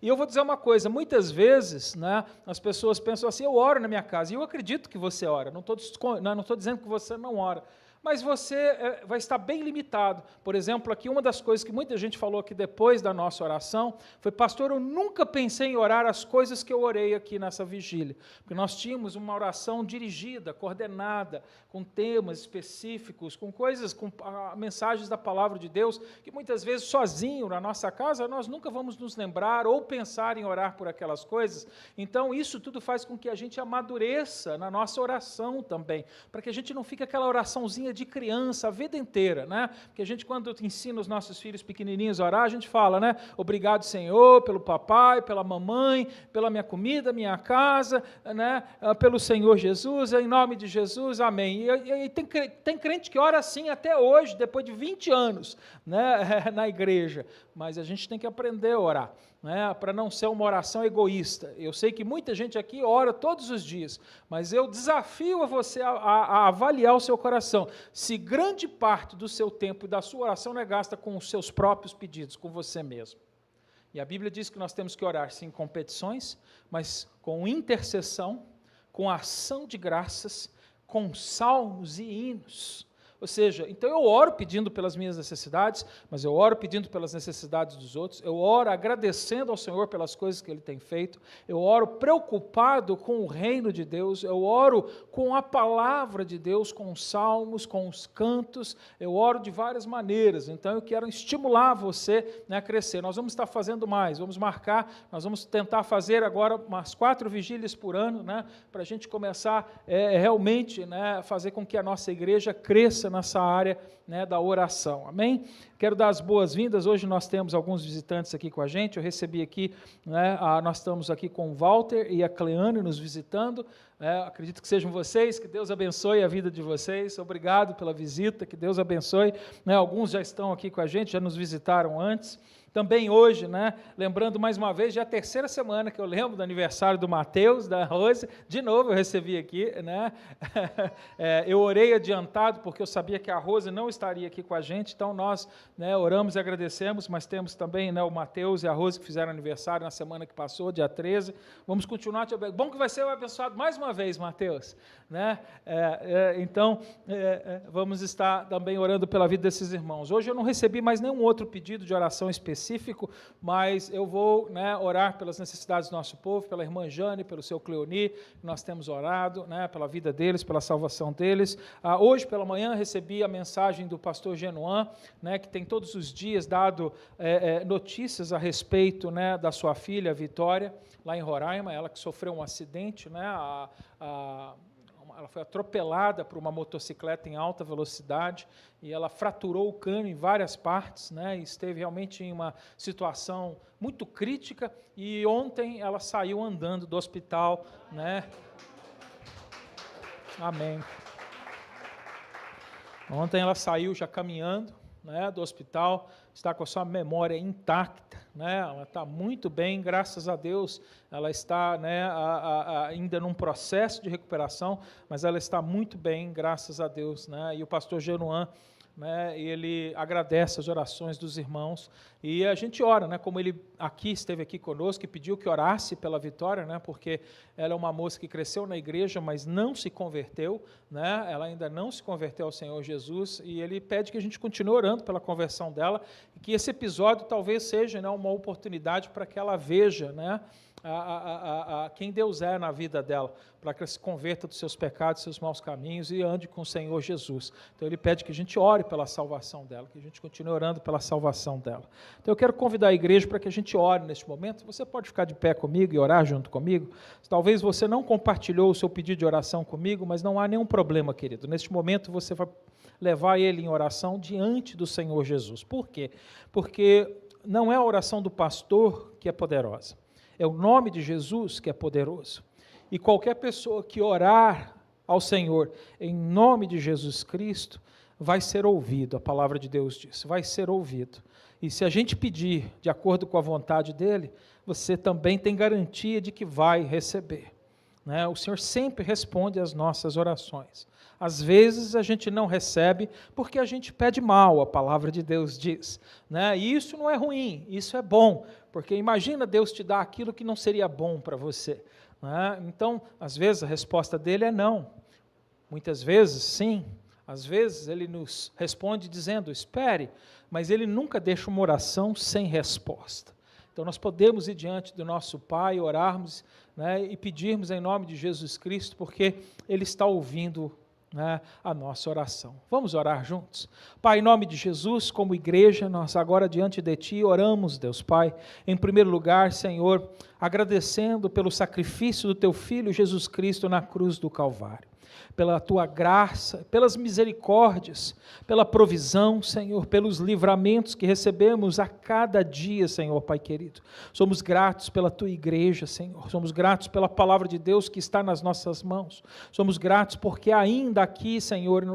E eu vou dizer uma coisa, muitas vezes, né, as pessoas pensam assim, eu oro na minha casa, e eu acredito que você ora, não estou dizendo que você não ora, mas você vai estar bem limitado. Por exemplo, aqui uma das coisas que muita gente falou aqui depois da nossa oração foi, pastor, eu nunca pensei em orar as coisas que eu orei aqui nessa vigília, porque nós tínhamos uma oração dirigida, coordenada, com temas específicos, com coisas, com mensagens da palavra de Deus, que muitas vezes sozinho na nossa casa nós nunca vamos nos lembrar ou pensar em orar por aquelas coisas. Então isso tudo faz com que a gente amadureça na nossa oração também, para que a gente não fique aquela oraçãozinha de criança a vida inteira, né? Porque a gente, quando ensina os nossos filhos pequenininhos a orar, a gente fala, né? Obrigado, Senhor, pelo papai, pela mamãe, pela minha comida, minha casa, né? Pelo Senhor Jesus, em nome de Jesus, amém. E tem crente que ora assim até hoje, depois de 20 anos, né? Na igreja, mas a gente tem que aprender a orar, né, para não ser uma oração egoísta. Eu sei que muita gente aqui ora todos os dias, mas eu desafio a você a avaliar o seu coração, se grande parte do seu tempo e da sua oração não é gasta com os seus próprios pedidos, com você mesmo. E a Bíblia diz que nós temos que orar, sim, com petições, mas com intercessão, com ação de graças, com salmos e hinos. Ou seja, então eu oro pedindo pelas minhas necessidades, mas eu oro pedindo pelas necessidades dos outros, eu oro agradecendo ao Senhor pelas coisas que Ele tem feito, eu oro preocupado com o reino de Deus, eu oro com a palavra de Deus, com os salmos, com os cantos, eu oro de várias maneiras. Então eu quero estimular você, né, a crescer. Nós vamos estar fazendo mais, vamos marcar, nós vamos tentar fazer agora umas 4 vigílias por ano, né, para a gente começar realmente, né, fazer com que a nossa igreja cresça nessa área, né, da oração, amém? Quero dar as boas-vindas. Hoje nós temos alguns visitantes aqui com a gente. Eu recebi aqui, né, nós estamos aqui com o Walter e a Cleane nos visitando, acredito que sejam vocês, que Deus abençoe a vida de vocês, obrigado pela visita, que Deus abençoe, né, alguns já estão aqui com a gente, já nos visitaram antes. Também hoje, né, lembrando mais uma vez, já é a 3ª semana que eu lembro do aniversário do Mateus, da Rose, de novo eu recebi aqui, né, eu orei adiantado, porque eu sabia que a Rose não estaria aqui com a gente, então nós, né, oramos e agradecemos, mas temos também, né, o Mateus e a Rose que fizeram aniversário na semana que passou, dia 13, vamos continuar te abençoando. Bom que vai ser abençoado mais uma vez, Mateus, né, então vamos estar também orando pela vida desses irmãos. Hoje eu não recebi mais nenhum outro pedido de oração específico, mas eu vou, né, orar pelas necessidades do nosso povo, pela irmã Jane, pelo seu Cleoni, nós temos orado, né, pela vida deles, pela salvação deles. Hoje pela manhã recebi a mensagem do pastor Genoan, né, que tem todos os dias dado notícias a respeito, né, da sua filha Vitória, lá em Roraima, ela que sofreu um acidente, né, ela foi atropelada por uma motocicleta em alta velocidade e ela fraturou o cano em várias partes, né, e esteve realmente em uma situação muito crítica, e ontem ela saiu andando do hospital, né? Amém. Ontem ela saiu já caminhando, né, do hospital, está com a sua memória intacta, né, ela está muito bem, graças a Deus, ela está, né, ainda num processo de recuperação, mas ela está muito bem, graças a Deus, né, e o pastor Genoan, né, ele agradece as orações dos irmãos, e a gente ora, né, como ele esteve aqui conosco e pediu que orasse pela Vitória, né, porque ela é uma moça que cresceu na igreja, mas não se converteu, né, ela ainda não se converteu ao Senhor Jesus, e ele pede que a gente continue orando pela conversão dela, e que esse episódio talvez seja, né, uma oportunidade para que ela veja, né, quem Deus é na vida dela, para que ela se converta dos seus pecados, dos seus maus caminhos e ande com o Senhor Jesus. Então ele pede que a gente ore pela salvação dela, que a gente continue orando pela salvação dela. Então eu quero convidar a igreja para que a gente ore neste momento. Você pode ficar de pé comigo e orar junto comigo. Talvez você não compartilhou o seu pedido de oração comigo, mas não há nenhum problema, querido. Neste momento você vai levar ele em oração diante do Senhor Jesus. Por quê? Porque não é a oração do pastor que é poderosa. É o nome de Jesus que é poderoso. E qualquer pessoa que orar ao Senhor em nome de Jesus Cristo vai ser ouvido, a palavra de Deus diz, vai ser ouvido. E se a gente pedir de acordo com a vontade dele, você também tem garantia de que vai receber, né? O Senhor sempre responde às nossas orações. Às vezes a gente não recebe porque a gente pede mal, a palavra de Deus diz, né? E isso não é ruim, isso é bom, porque imagina Deus te dar aquilo que não seria bom para você, né? Então, às vezes a resposta dele é não, muitas vezes sim, às vezes ele nos responde dizendo, espere, mas ele nunca deixa uma oração sem resposta. Então nós podemos ir diante do nosso Pai, orarmos, né, e pedirmos em nome de Jesus Cristo, porque Ele está ouvindo, né, a nossa oração. Vamos orar juntos? Pai, em nome de Jesus, como igreja, nós agora diante de Ti oramos, Deus Pai, em primeiro lugar, Senhor, agradecendo pelo sacrifício do Teu Filho Jesus Cristo na cruz do Calvário, pela Tua graça, pelas misericórdias, pela provisão, Senhor, pelos livramentos que recebemos a cada dia, Senhor, Pai querido. Somos gratos pela Tua igreja, Senhor, somos gratos pela palavra de Deus que está nas nossas mãos, somos gratos porque ainda aqui, Senhor,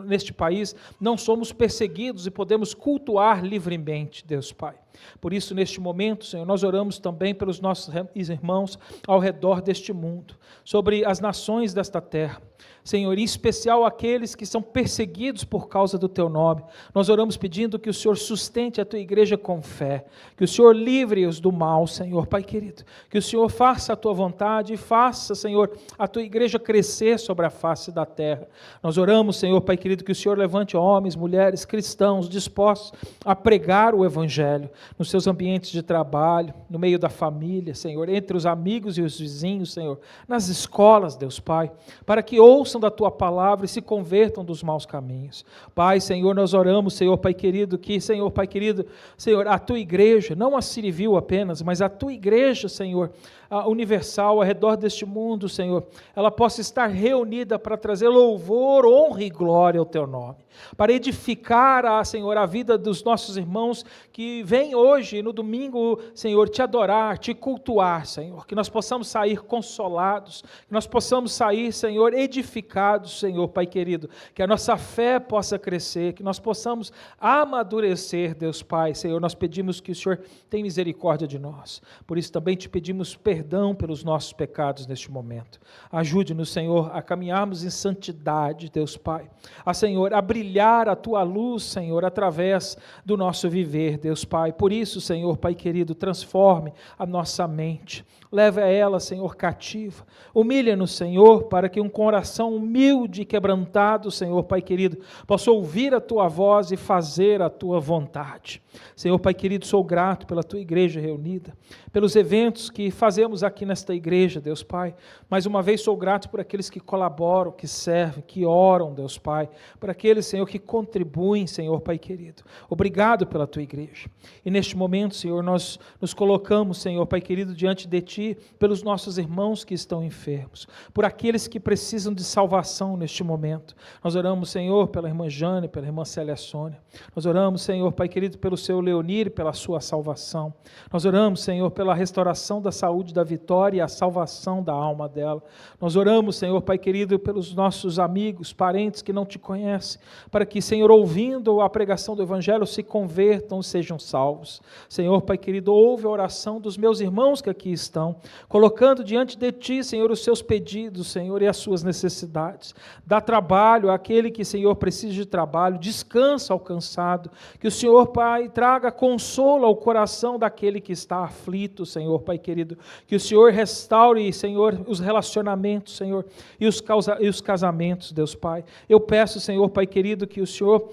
neste país, não somos perseguidos e podemos cultuar livremente, Deus Pai. Por isso, neste momento, Senhor, nós oramos também pelos nossos irmãos ao redor deste mundo, sobre as nações desta terra, Senhor, em especial aqueles que são perseguidos por causa do Teu nome. Nós oramos pedindo que o Senhor sustente a Tua igreja com fé, que o Senhor livre-os do mal, Senhor, Pai querido, que o Senhor faça a Tua vontade e faça, Senhor, a Tua igreja crescer sobre a face da terra. Nós oramos, Senhor, Pai querido, que o Senhor levante homens, mulheres, cristãos dispostos a pregar o Evangelho nos seus ambientes de trabalho, no meio da família, Senhor, entre os amigos e os vizinhos, Senhor, nas escolas, Deus Pai, para que ouçam da Tua palavra e se convertam dos maus caminhos. Pai, Senhor, nós oramos, Senhor, Pai querido, que, Senhor, Pai querido, Senhor, a Tua igreja, não a Civil apenas, mas a Tua igreja, Senhor, a universal, ao redor deste mundo, Senhor, ela possa estar reunida para trazer louvor, honra e glória ao Teu nome, para edificar, Senhor, a vida dos nossos irmãos que vêm hoje, no domingo, Senhor, Te adorar, Te cultuar, Senhor, que nós possamos sair consolados, que nós possamos sair, Senhor, edificados, Senhor, Pai querido, que a nossa fé possa crescer, que nós possamos amadurecer, Deus Pai, Senhor, nós pedimos que o Senhor tenha misericórdia de nós, por isso também Te pedimos perdão pelos nossos pecados neste momento. Ajude-nos, Senhor, a caminharmos em santidade, Deus Pai, a, Senhor, a brilhar a Tua luz, Senhor, através do nosso viver, Deus Pai. Por isso, Senhor, Pai querido, transforme a nossa mente, leve a ela, Senhor, cativa, humilha-nos, Senhor, para que um coração humilde e quebrantado, Senhor, Pai querido, possa ouvir a Tua voz e fazer a Tua vontade. Senhor, Pai querido, sou grato pela Tua igreja reunida, pelos eventos que fazemos aqui nesta igreja, Deus Pai. Mais uma vez sou grato por aqueles que colaboram, que servem, que oram, Deus Pai, por aqueles, Senhor, que contribuem, Senhor, Pai querido. Obrigado pela Tua igreja. E neste momento, Senhor, nós nos colocamos, Senhor, Pai querido, diante de Ti, pelos nossos irmãos que estão enfermos, por aqueles que precisam de salvação neste momento. Nós oramos, Senhor, pela irmã Jane, pela irmã Célia Sônia. Nós oramos, Senhor, Pai querido, pelo seu Leonir, pela sua salvação. Nós oramos, Senhor, pela restauração da saúde da Vitória e a salvação da alma dela. Nós oramos, Senhor, Pai querido, pelos nossos amigos, parentes que não Te conhecem, para que, Senhor, ouvindo a pregação do Evangelho, se convertam e sejam salvos. Senhor, Pai querido, ouve a oração dos meus irmãos que aqui estão, colocando diante de Ti, Senhor, os seus pedidos, Senhor, e as suas necessidades. Dá trabalho àquele que, Senhor, precisa de trabalho, descansa ao cansado, que o Senhor, Pai, traga consolo ao coração daquele que está aflito, Senhor, Pai querido, que o Senhor restaure, Senhor, os relacionamentos, Senhor, e os casamentos, Deus Pai. Eu peço, Senhor, Pai querido, que o Senhor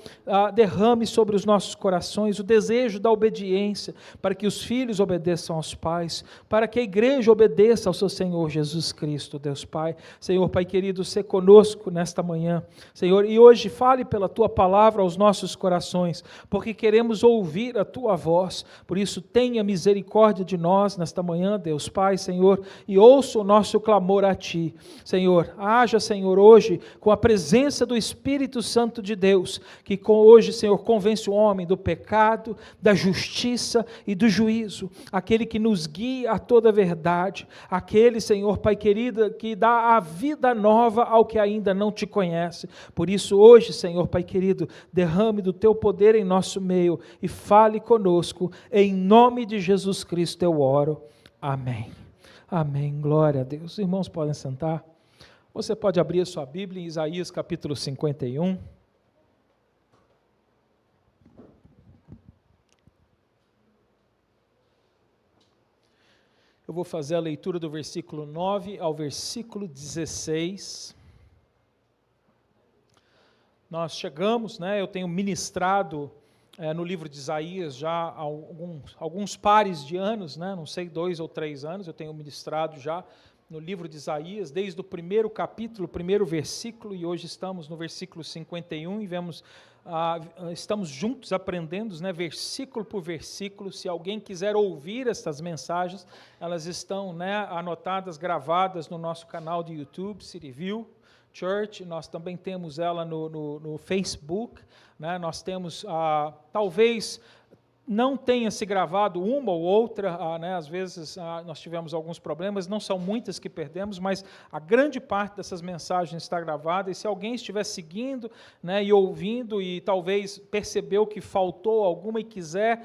derrame sobre os nossos corações o desejo da obediência, para que os filhos obedeçam aos pais, para que a igreja obedeça ao seu Senhor Jesus Cristo, Deus Pai. Senhor, Pai querido, sê conosco nesta manhã, Senhor, e hoje fale pela Tua palavra aos nossos corações, porque queremos ouvir a Tua voz. Por isso, tenha misericórdia de nós nesta manhã, Deus Pai, Senhor, e ouça o nosso clamor a Ti. Senhor, haja, Senhor, hoje, com a presença do Espírito Santo de Deus, que hoje, Senhor, convence o homem do pecado, da justiça e do juízo, aquele que nos guia a toda a verdade, aquele, Senhor, Pai querido, que dá a vida nova ao que ainda não Te conhece. Por isso, hoje, Senhor, Pai querido, derrame do Teu poder em nosso meio e fale conosco, em nome de Jesus Cristo eu oro. Amém. Amém. Glória a Deus. Irmãos, podem sentar. Você pode abrir a sua Bíblia em Isaías capítulo 51. Eu vou fazer a leitura do versículo 9 ao versículo 16. Nós chegamos, eu tenho ministrado no livro de Isaías já há alguns pares de anos, não sei, 2 ou 3 anos, eu tenho ministrado já no livro de Isaías, desde o primeiro capítulo, o primeiro versículo, e hoje estamos no versículo 51, e estamos juntos aprendendo, versículo por versículo. Se alguém quiser ouvir estas mensagens, elas estão anotadas, gravadas no nosso canal de YouTube, Cityview Church. Nós também temos ela no Facebook, nós temos, talvez não tenha se gravado uma ou outra, às vezes nós tivemos alguns problemas, não são muitas que perdemos, mas a grande parte dessas mensagens está gravada, e se alguém estiver seguindo e ouvindo, e talvez percebeu que faltou alguma e quiser,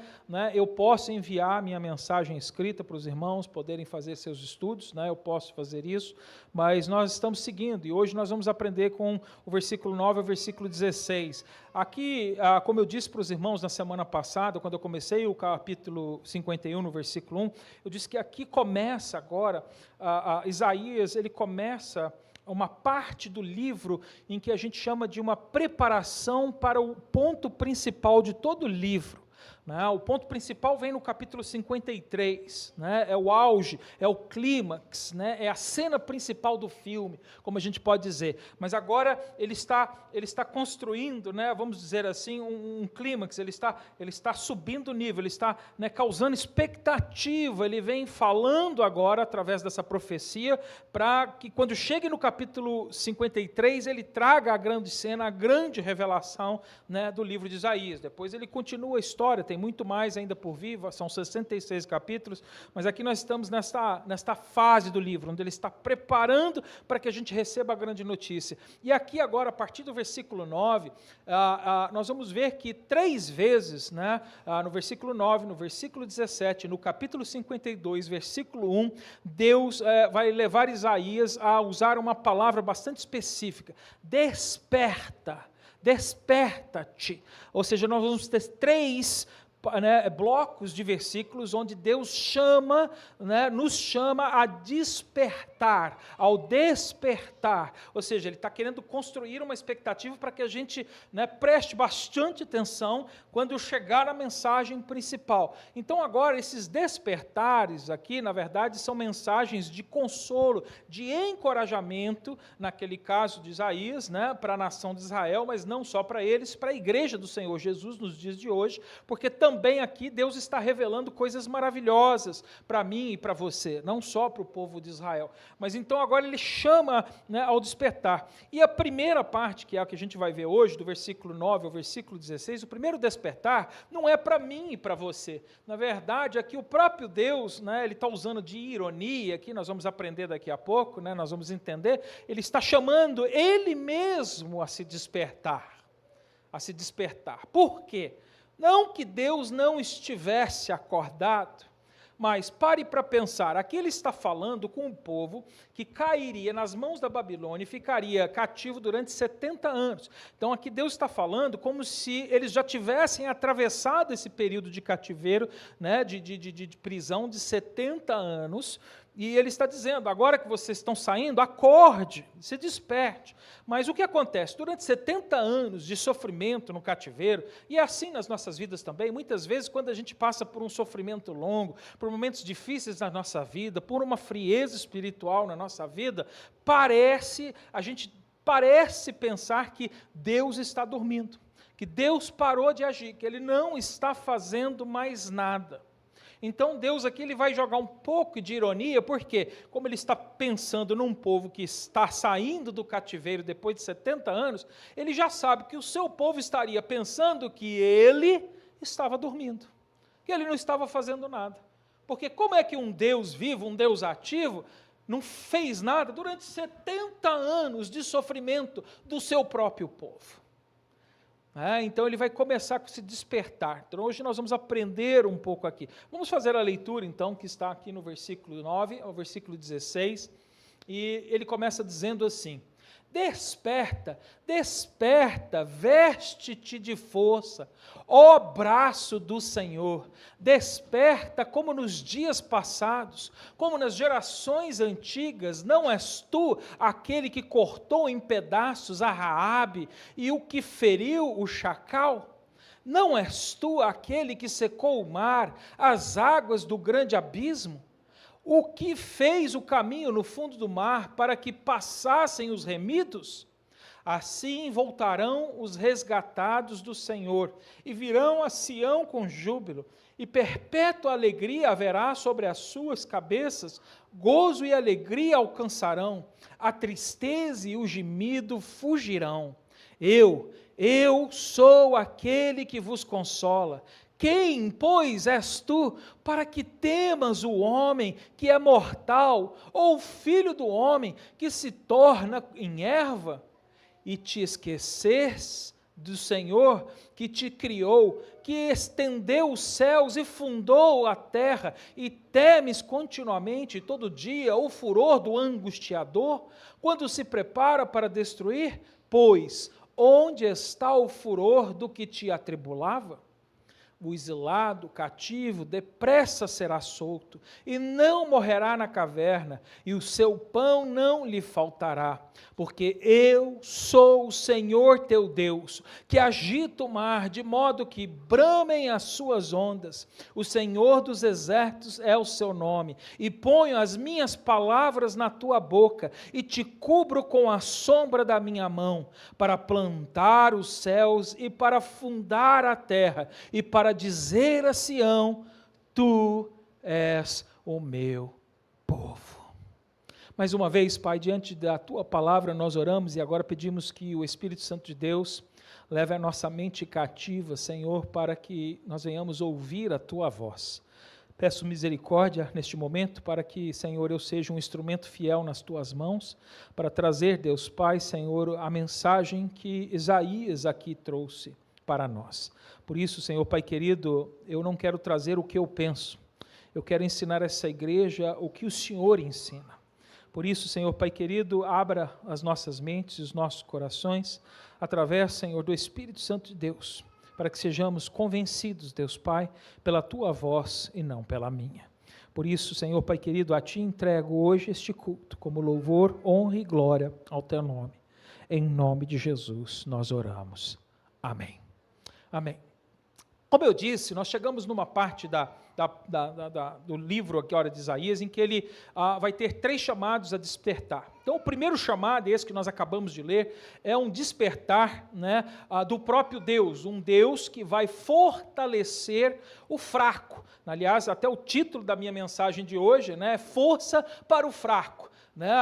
eu posso enviar minha mensagem escrita para os irmãos poderem fazer seus estudos, eu posso fazer isso, mas nós estamos seguindo, e hoje nós vamos aprender com o versículo 9 ao versículo 16. Aqui, como eu disse para os irmãos na semana passada, quando eu comecei o capítulo 51, no versículo 1, eu disse que aqui começa agora, Isaías, ele começa uma parte do livro em que a gente chama de uma preparação para o ponto principal de todo o livro. O ponto principal vem no capítulo 53, é o auge, é o clímax, é a cena principal do filme, como a gente pode dizer. Mas agora ele está construindo, vamos dizer assim, um clímax, ele está subindo o nível, ele está causando expectativa, ele vem falando agora, através dessa profecia, para que quando chegue no capítulo 53, ele traga a grande cena, a grande revelação do livro de Isaías. Depois ele continua a história, tem muito mais ainda por vir, são 66 capítulos, mas aqui nós estamos nesta fase do livro, onde ele está preparando para que a gente receba a grande notícia. E aqui agora, a partir do versículo 9, nós vamos ver que 3 vezes, no versículo 9, no versículo 17, no capítulo 52, versículo 1, Deus vai levar Isaías a usar uma palavra bastante específica: desperta. Desperta-te. Ou seja, nós vamos ter 3 blocos de versículos onde Deus nos chama a despertar, ao despertar. Ou seja, Ele está querendo construir uma expectativa para que a gente preste bastante atenção quando chegar a mensagem principal. Então agora, esses despertares aqui, na verdade, são mensagens de consolo, de encorajamento, naquele caso de Isaías, para a nação de Israel, mas não só para eles, para a igreja do Senhor Jesus nos dias de hoje, porque também aqui Deus está revelando coisas maravilhosas para mim e para você, não só para o povo de Israel. Mas então agora ele chama ao despertar. E a primeira parte, que é a que a gente vai ver hoje, do versículo 9 ao versículo 16, o primeiro despertar não é para mim e para você. Na verdade, aqui o próprio Deus, ele está usando de ironia, aqui nós vamos aprender daqui a pouco, nós vamos entender, ele está chamando ele mesmo a se despertar. A se despertar. Por quê? Não que Deus não estivesse acordado, mas pare para pensar, aqui ele está falando com um povo que cairia nas mãos da Babilônia e ficaria cativo durante 70 anos. Então aqui Deus está falando como se eles já tivessem atravessado esse período de cativeiro, de prisão de 70 anos, e ele está dizendo, agora que vocês estão saindo, acorde, se desperte. Mas o que acontece? Durante 70 anos de sofrimento no cativeiro, e é assim nas nossas vidas também, muitas vezes quando a gente passa por um sofrimento longo, por momentos difíceis na nossa vida, por uma frieza espiritual na nossa vida, a gente parece pensar que Deus está dormindo, que Deus parou de agir, que Ele não está fazendo mais nada. Então Deus aqui ele vai jogar um pouco de ironia, porque como ele está pensando num povo que está saindo do cativeiro depois de 70 anos, ele já sabe que o seu povo estaria pensando que ele estava dormindo, que ele não estava fazendo nada. Porque como é que um Deus vivo, um Deus ativo, não fez nada durante 70 anos de sofrimento do seu próprio povo? Então ele vai começar a se despertar. Então hoje nós vamos aprender um pouco aqui. Vamos fazer a leitura então, que está aqui no versículo 9 ao versículo 16. e ele começa dizendo assim: desperta, desperta, veste-te de força, ó braço do Senhor, desperta como nos dias passados, como nas gerações antigas. Não és tu aquele que cortou em pedaços a Raabe e o que feriu o chacal? Não és tu aquele que secou o mar, as águas do grande abismo? O que fez o caminho no fundo do mar para que passassem os remidos? Assim voltarão os resgatados do Senhor, e virão a Sião com júbilo, e perpétua alegria haverá sobre as suas cabeças, gozo e alegria alcançarão, a tristeza e o gemido fugirão. Eu sou aquele que vos consola. Quem, pois, és tu, para que temas o homem que é mortal, ou o filho do homem que se torna em erva? E te esqueces do Senhor que te criou, que estendeu os céus e fundou a terra, e temes continuamente, todo dia, o furor do angustiador, quando se prepara para destruir? Pois, onde está o furor do que te atribulava? O exilado, o cativo, depressa será solto, e não morrerá na caverna, e o seu pão não lhe faltará, porque eu sou o Senhor teu Deus, que agita o mar, de modo que bramem as suas ondas. O Senhor dos exércitos é o seu nome, e ponho as minhas palavras na tua boca, e te cubro com a sombra da minha mão, para plantar os céus, e para fundar a terra, e para dizer a Sião: tu és o meu povo. Mais uma vez, Pai, diante da tua palavra nós oramos e agora pedimos que o Espírito Santo de Deus leve a nossa mente cativa, Senhor, para que nós venhamos ouvir a tua voz. Peço misericórdia neste momento para que, Senhor, eu seja um instrumento fiel nas tuas mãos, para trazer, Deus Pai, Senhor, a mensagem que Isaías aqui trouxe para nós. Por isso, Senhor Pai querido, eu não quero trazer o que eu penso, eu quero ensinar essa igreja o que o Senhor ensina. Por isso, Senhor Pai querido, abra as nossas mentes e os nossos corações, através, Senhor, do Espírito Santo de Deus, para que sejamos convencidos, Deus Pai, pela tua voz e não pela minha. Por isso, Senhor Pai querido, a ti entrego hoje este culto, como louvor, honra e glória ao teu nome. Em nome de Jesus nós oramos. Amém. Amém. Como eu disse, nós chegamos numa parte do livro agora de Isaías, em que ele vai ter 3 chamados a despertar. Então, o primeiro chamado, esse que nós acabamos de ler, é um despertar, né, do próprio Deus, um Deus que vai fortalecer o fraco. Aliás, até o título da minha mensagem de hoje, né, força para o fraco.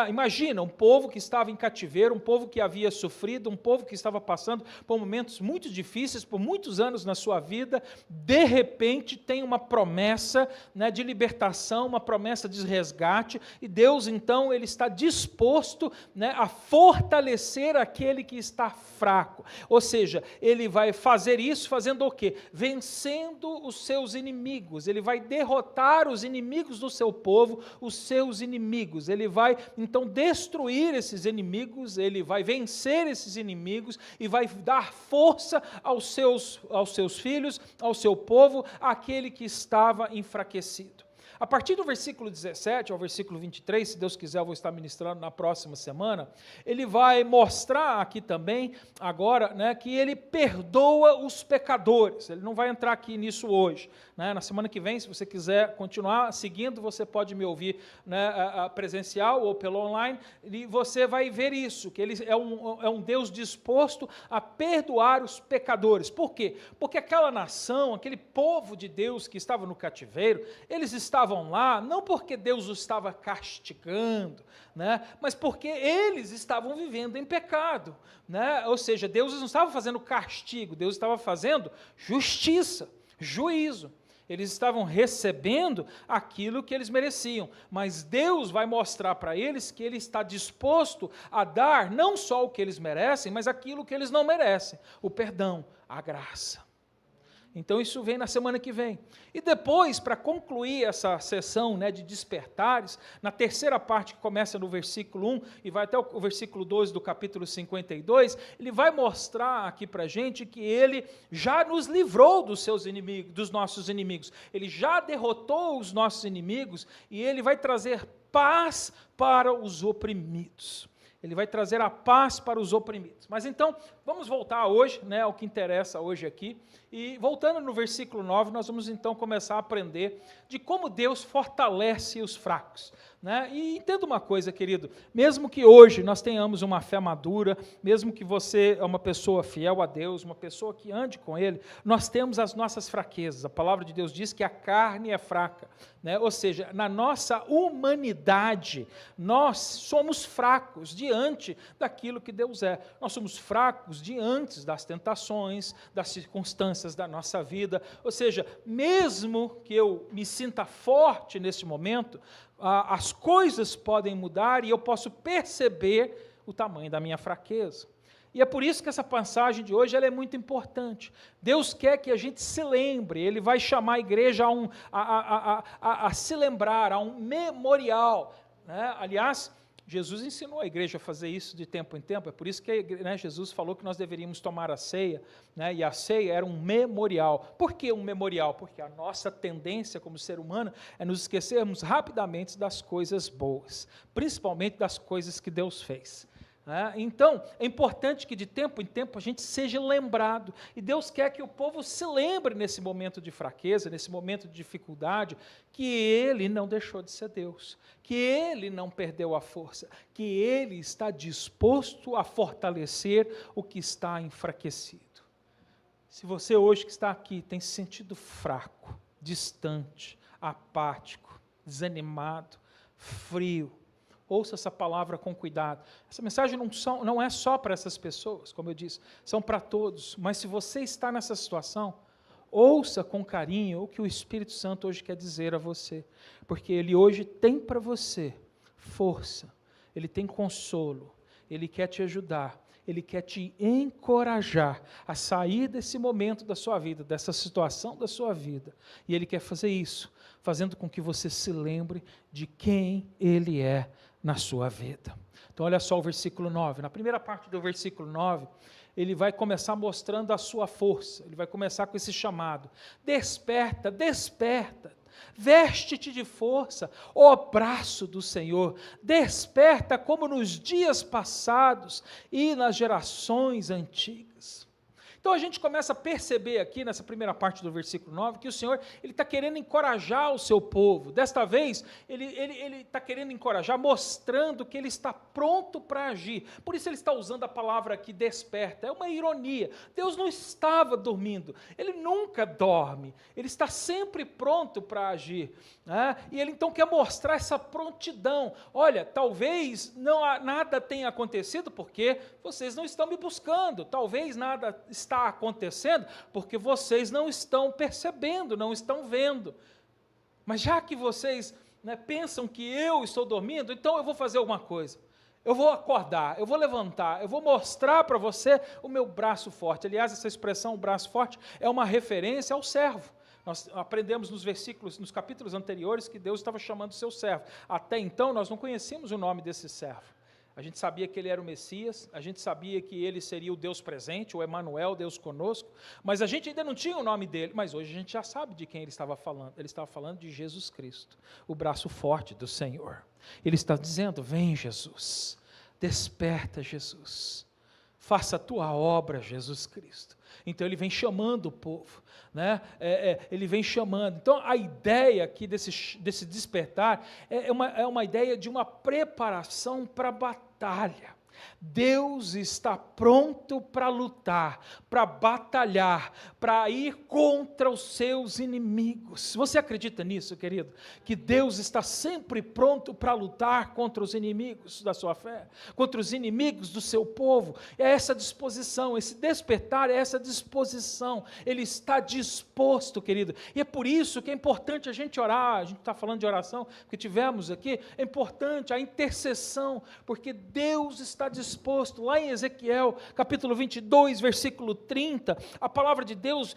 Imagina, um povo que estava em cativeiro, um povo que havia sofrido, um povo que estava passando por momentos muito difíceis, por muitos anos na sua vida, de repente tem uma promessa, né, de libertação, uma promessa de resgate, e Deus então ele está disposto, né, a fortalecer aquele que está fraco, ou seja, ele vai fazer isso fazendo o quê? Vencendo os seus inimigos, ele vai derrotar os inimigos do seu povo, os seus inimigos, ele vai então destruir esses inimigos, ele vai vencer esses inimigos e vai dar força aos seus filhos, ao seu povo, àquele que estava enfraquecido. A partir do versículo 17 ao versículo 23, se Deus quiser eu vou estar ministrando na próxima semana, ele vai mostrar aqui também, agora, né, que ele perdoa os pecadores. Ele não vai entrar aqui nisso hoje, né? Na semana que vem, se você quiser continuar seguindo, você pode me ouvir, né, presencial ou pelo online, e você vai ver isso, que ele é um Deus disposto a perdoar os pecadores. Por quê? Porque aquela nação, aquele povo de Deus que estava no cativeiro, eles estavam lá, não porque Deus os estava castigando, né, mas porque eles estavam vivendo em pecado, né, ou seja, Deus não estava fazendo castigo, Deus estava fazendo justiça, juízo. Eles estavam recebendo aquilo que eles mereciam, mas Deus vai mostrar para eles que Ele está disposto a dar não só o que eles merecem, mas aquilo que eles não merecem, o perdão, a graça. Então isso vem na semana que vem. E depois, para concluir essa sessão, né, de despertares, na terceira parte que começa no versículo 1 e vai até o versículo 12 do capítulo 52, ele vai mostrar aqui para a gente que ele já nos livrou dos seus inimigos, dos nossos inimigos. Ele já derrotou os nossos inimigos e ele vai trazer paz para os oprimidos. Ele vai trazer a paz para os oprimidos. Mas então, vamos voltar hoje, né, ao que interessa hoje aqui. E voltando no versículo 9, nós vamos então começar a aprender de como Deus fortalece os fracos. Né? E entenda uma coisa, querido, mesmo que hoje nós tenhamos uma fé madura, mesmo que você é uma pessoa fiel a Deus, uma pessoa que ande com Ele, nós temos as nossas fraquezas. A palavra de Deus diz que a carne é fraca. Né? Ou seja, na nossa humanidade, nós somos fracos diante daquilo que Deus é. Nós somos fracos diante das tentações, das circunstâncias da nossa vida. Ou seja, mesmo que eu me sinta forte nesse momento, as coisas podem mudar e eu posso perceber o tamanho da minha fraqueza. E é por isso que essa passagem de hoje ela é muito importante. Deus quer que a gente se lembre, Ele vai chamar a igreja a se lembrar, a um memorial. Né? Aliás, Jesus ensinou a igreja a fazer isso de tempo em tempo, é por isso que Jesus falou que nós deveríamos tomar a ceia, né? E a ceia era um memorial. Por que um memorial? Porque a nossa tendência como ser humano é nos esquecermos rapidamente das coisas boas, principalmente das coisas que Deus fez. Então, é importante que de tempo em tempo a gente seja lembrado, e Deus quer que o povo se lembre nesse momento de fraqueza, nesse momento de dificuldade, que Ele não deixou de ser Deus, que Ele não perdeu a força, que Ele está disposto a fortalecer o que está enfraquecido. Se você hoje que está aqui tem se sentido fraco, distante, apático, desanimado, frio, ouça essa palavra com cuidado. Essa mensagem não é só para essas pessoas, como eu disse, são para todos. Mas se você está nessa situação, ouça com carinho o que o Espírito Santo hoje quer dizer a você. Porque Ele hoje tem para você força, Ele tem consolo, Ele quer te ajudar, Ele quer te encorajar a sair desse momento da sua vida, dessa situação da sua vida. E Ele quer fazer isso, fazendo com que você se lembre de quem Ele é na sua vida. Então olha só o versículo 9, na primeira parte do versículo 9, ele vai começar mostrando a sua força, ele vai começar com esse chamado, desperta, desperta, veste-te de força, ó braço do Senhor, desperta como nos dias passados e nas gerações antigas. Então a gente começa a perceber aqui nessa primeira parte do versículo 9 que o Senhor está querendo encorajar o seu povo. Desta vez, ele está querendo encorajar, mostrando que ele está pronto para agir. Por isso ele está usando a palavra aqui, desperta. É uma ironia. Deus não estava dormindo. Ele nunca dorme. Ele está sempre pronto para agir. Né? E ele então quer mostrar essa prontidão. Olha, talvez nada tenha acontecido porque vocês não estão me buscando. Talvez nada está acontecendo porque vocês não estão percebendo, não estão vendo. Mas já que vocês pensam que eu estou dormindo, então eu vou fazer alguma coisa. Eu vou acordar, eu vou levantar, eu vou mostrar para você o meu braço forte. Aliás, essa expressão, braço forte, é uma referência ao servo. Nós aprendemos nos capítulos anteriores que Deus estava chamando o seu servo. Até então, nós não conhecíamos o nome desse servo. A gente sabia que ele era o Messias, a gente sabia que ele seria o Deus presente, o Emanuel, Deus conosco, mas a gente ainda não tinha o nome dele, mas hoje a gente já sabe de quem ele estava falando. Ele estava falando de Jesus Cristo, o braço forte do Senhor. Ele está dizendo, vem Jesus, desperta Jesus, faça a tua obra, Jesus Cristo. Então ele vem chamando o povo, né? Ele vem chamando. Então a ideia aqui desse despertar é uma ideia de uma preparação para a batalha. Deus está pronto para lutar, para batalhar, para ir contra os seus inimigos. Você acredita nisso, querido? Que Deus está sempre pronto para lutar contra os inimigos da sua fé, contra os inimigos do seu povo. É essa disposição, esse despertar é essa disposição. Ele está disposto, querido. E é por isso que é importante a gente orar. A gente está falando de oração, que tivemos aqui. É importante a intercessão, porque Deus está disposto. Lá em Ezequiel, capítulo 22, versículo 30, a palavra de Deus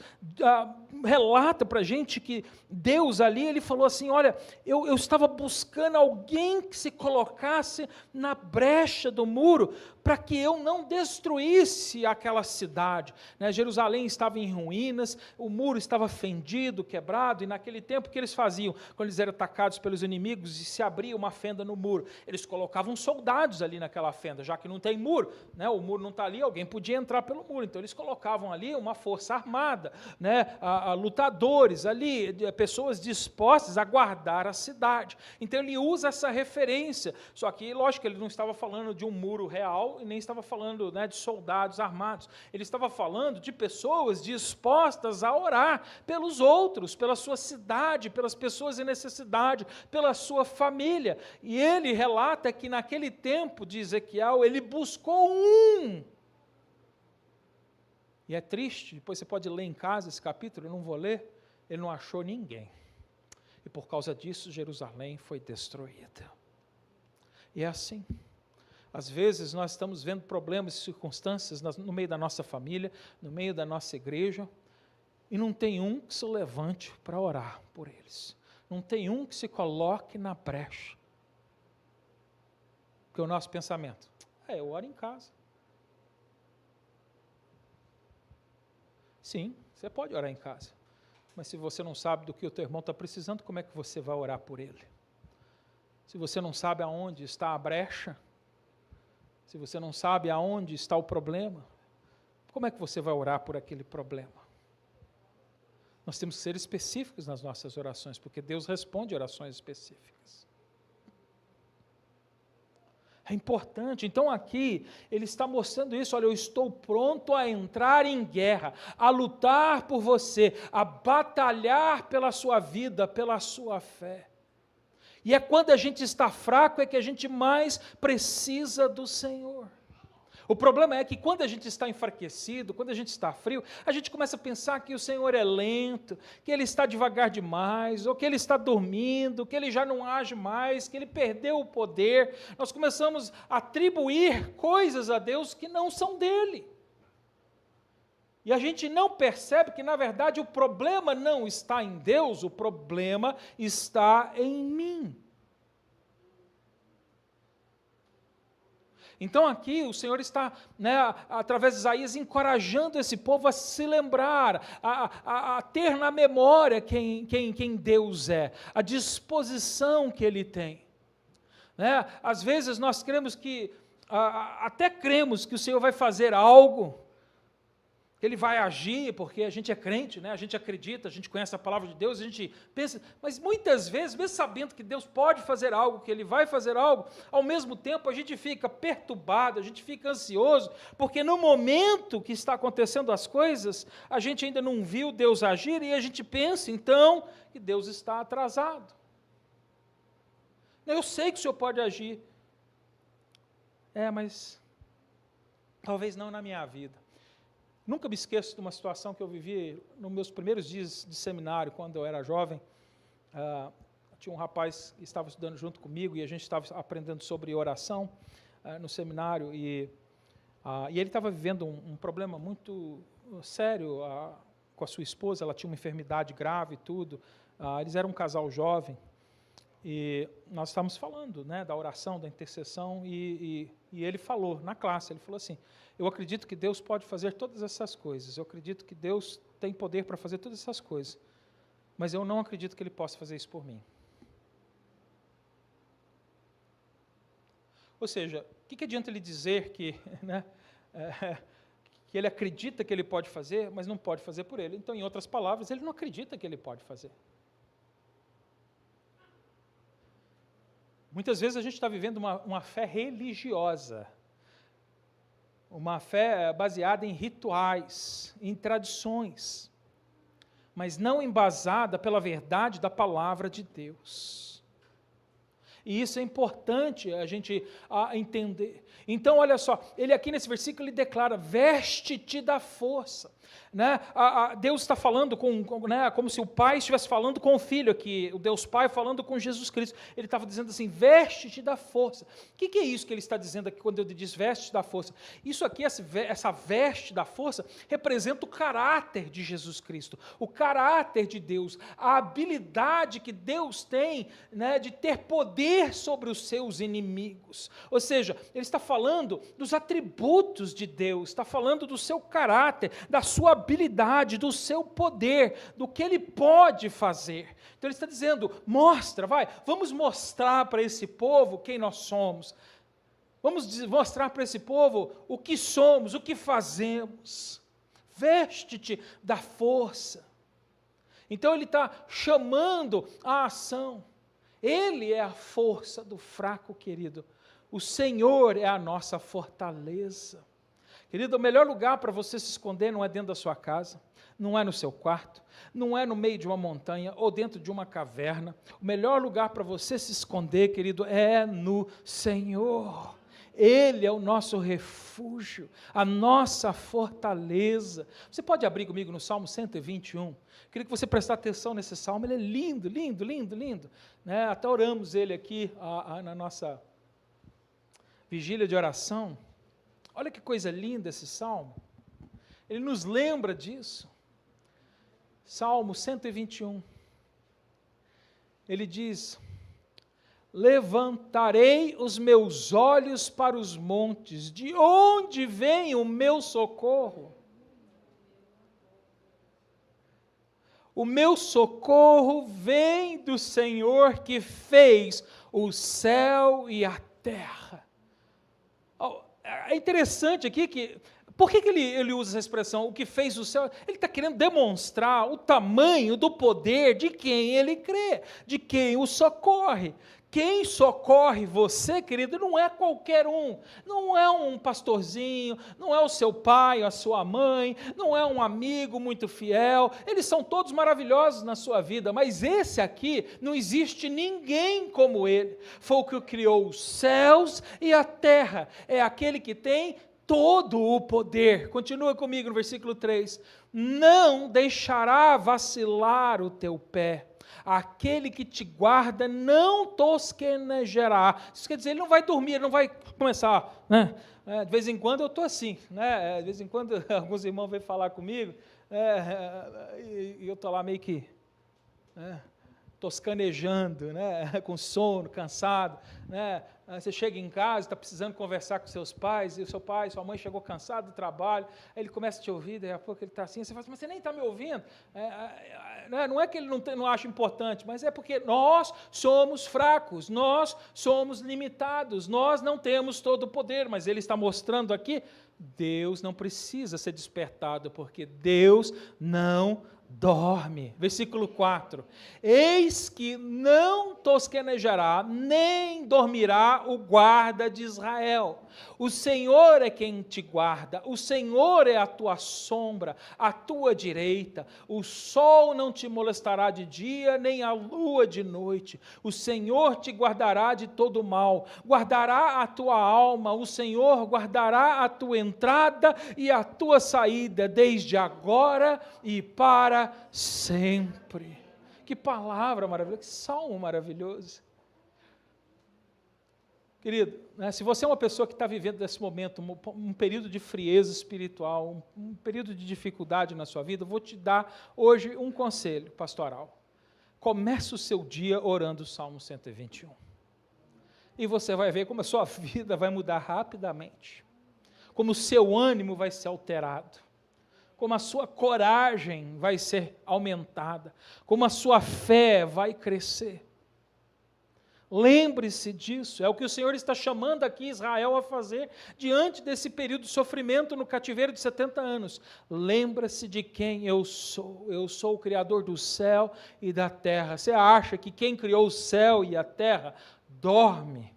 relata para a gente que Deus ali, ele falou assim, olha, eu estava buscando alguém que se colocasse na brecha do muro, para que eu não destruísse aquela cidade. Jerusalém estava em ruínas, o muro estava fendido, quebrado, e naquele tempo o que eles faziam? Quando eles eram atacados pelos inimigos e se abria uma fenda no muro, eles colocavam soldados ali naquela fenda, já que não tem muro, o muro não está ali, alguém podia entrar pelo muro, então eles colocavam ali uma força armada, lutadores ali, pessoas dispostas a guardar a cidade. Então ele usa essa referência, só que lógico, ele não estava falando de um muro real, e nem estava falando de soldados armados, ele estava falando de pessoas dispostas a orar pelos outros, pela sua cidade, pelas pessoas em necessidade, pela sua família, e ele relata que naquele tempo de Ezequiel, ele buscou um, e é triste, depois você pode ler em casa esse capítulo, eu não vou ler, ele não achou ninguém, e por causa disso Jerusalém foi destruída. E é assim, às vezes nós estamos vendo problemas e circunstâncias no meio da nossa família, no meio da nossa igreja, e não tem um que se levante para orar por eles, não tem um que se coloque na brecha, porque o nosso pensamento, eu oro em casa. Sim, você pode orar em casa, mas se você não sabe do que o teu irmão está precisando, como é que você vai orar por ele? Se você não sabe aonde está a brecha, se você não sabe aonde está o problema, como é que você vai orar por aquele problema? Nós temos que ser específicos nas nossas orações, porque Deus responde orações específicas. É importante, então aqui, ele está mostrando isso, olha, eu estou pronto a entrar em guerra, a lutar por você, a batalhar pela sua vida, pela sua fé. E é quando a gente está fraco, é que a gente mais precisa do Senhor. O problema é que quando a gente está enfraquecido, quando a gente está frio, a gente começa a pensar que o Senhor é lento, que Ele está devagar demais, ou que Ele está dormindo, que Ele já não age mais, que Ele perdeu o poder. Nós começamos a atribuir coisas a Deus que não são dEle. E a gente não percebe que, na verdade, o problema não está em Deus, o problema está em mim. Então aqui o Senhor está, através de Isaías, encorajando esse povo a se lembrar, a ter na memória quem Deus é, a disposição que Ele tem. Às vezes nós cremos que, até cremos que o Senhor vai fazer algo, que Ele vai agir, porque a gente é crente, a gente acredita, a gente conhece a palavra de Deus, a gente pensa, mas muitas vezes, mesmo sabendo que Deus pode fazer algo, que Ele vai fazer algo, ao mesmo tempo a gente fica perturbado, a gente fica ansioso, porque no momento que está acontecendo as coisas, a gente ainda não viu Deus agir, e a gente pensa, então, que Deus está atrasado. Eu sei que o Senhor pode agir, mas talvez não na minha vida. Nunca me esqueço de uma situação que eu vivi nos meus primeiros dias de seminário, quando eu era jovem. Tinha um rapaz que estava estudando junto comigo e a gente estava aprendendo sobre oração no seminário, e ele estava vivendo um problema muito sério com a sua esposa. Ela tinha uma enfermidade grave e tudo. Eles eram um casal jovem, e nós estávamos falando da oração, da intercessão, e ele falou na classe, ele falou assim, eu acredito que Deus pode fazer todas essas coisas, eu acredito que Deus tem poder para fazer todas essas coisas, mas eu não acredito que Ele possa fazer isso por mim. Ou seja, o que adianta ele dizer que, que ele acredita que ele pode fazer, mas não pode fazer por ele? Então, em outras palavras, ele não acredita que ele pode fazer. Muitas vezes a gente está vivendo uma fé religiosa, uma fé baseada em rituais, em tradições, mas não embasada pela verdade da palavra de Deus. E isso é importante a gente entender. Então, olha só, ele aqui nesse versículo, ele declara, veste-te da força. Né? Deus está falando né, como se o pai estivesse falando com o filho aqui, o Deus Pai falando com Jesus Cristo. Ele estava dizendo assim, veste-te da força. O que é isso que ele está dizendo aqui quando ele diz veste-te da força? Isso aqui, essa veste da força, representa o caráter de Jesus Cristo, o caráter de Deus, a habilidade que Deus tem, né, de ter poder sobre os seus inimigos. Ou seja, ele está falando dos atributos de Deus, está falando do seu caráter, da sua habilidade, do seu poder, do que ele pode fazer. Então ele está dizendo, vamos mostrar para esse povo quem nós somos. Vamos mostrar para esse povo o que somos, o que fazemos. Veste-te da força. Então ele está chamando a ação. Ele é a força do fraco, querido. O Senhor é a nossa fortaleza. Querido, o melhor lugar para você se esconder não é dentro da sua casa, não é no seu quarto, não é no meio de uma montanha ou dentro de uma caverna. O melhor lugar para você se esconder, querido, é no Senhor. Ele é o nosso refúgio, a nossa fortaleza. Você pode abrir comigo no Salmo 121? Queria que você prestasse atenção nesse salmo, ele é lindo, lindo, lindo, lindo. Né? Até oramos ele aqui na nossa vigília de oração. Olha que coisa linda esse salmo. Ele nos lembra disso. Salmo 121. Ele diz: levantarei os meus olhos para os montes, de onde vem o meu socorro? O meu socorro vem do Senhor que fez o céu e a terra. É interessante aqui que, por que ele usa essa expressão, o que fez o céu? Ele está querendo demonstrar o tamanho do poder de quem ele crê, de quem o socorre. Quem socorre você, querido, não é qualquer um, não é um pastorzinho, não é o seu pai, a sua mãe, não é um amigo muito fiel, eles são todos maravilhosos na sua vida, mas esse aqui, não existe ninguém como ele. Foi o que criou os céus e a terra, é aquele que tem todo o poder. Continua comigo no versículo 3, não deixará vacilar o teu pé. Aquele que te guarda não tosquenejará. Isso quer dizer, ele não vai dormir, ele não vai começar, né? De vez em quando eu estou assim, né? De vez em quando alguns irmãos vêm falar comigo, e eu estou lá meio que toscanejando, né? Com sono, cansado, né? Você chega em casa, está precisando conversar com seus pais, e o seu pai, sua mãe chegou cansado do trabalho, aí ele começa a te ouvir, daí a pouco ele está assim, você fala assim, mas você nem está me ouvindo. Não é que ele não acha importante, mas é porque nós somos fracos, nós somos limitados, nós não temos todo o poder, mas ele está mostrando aqui, Deus não precisa ser despertado, porque Deus não dorme. Versículo 4, eis que não tosquenejará, nem dormirá o guarda de Israel. O Senhor é quem te guarda, o Senhor é a tua sombra, a tua direita. O sol não te molestará de dia, nem a lua de noite. O Senhor te guardará de todo mal, guardará a tua alma. O Senhor guardará a tua entrada e a tua saída, desde agora e para sempre. Que palavra maravilhosa, que salmo maravilhoso. Querido, né, se você é uma pessoa que está vivendo nesse momento um período de frieza espiritual, um período de dificuldade na sua vida, eu vou te dar hoje um conselho pastoral. Comece o seu dia orando o Salmo 121. E você vai ver como a sua vida vai mudar rapidamente, como o seu ânimo vai ser alterado, como a sua coragem vai ser aumentada, como a sua fé vai crescer. Lembre-se disso, é o que o Senhor está chamando aqui Israel a fazer, diante desse período de sofrimento no cativeiro de 70 anos. Lembra-se de quem eu sou o Criador do céu e da terra. Você acha que quem criou o céu e a terra dorme?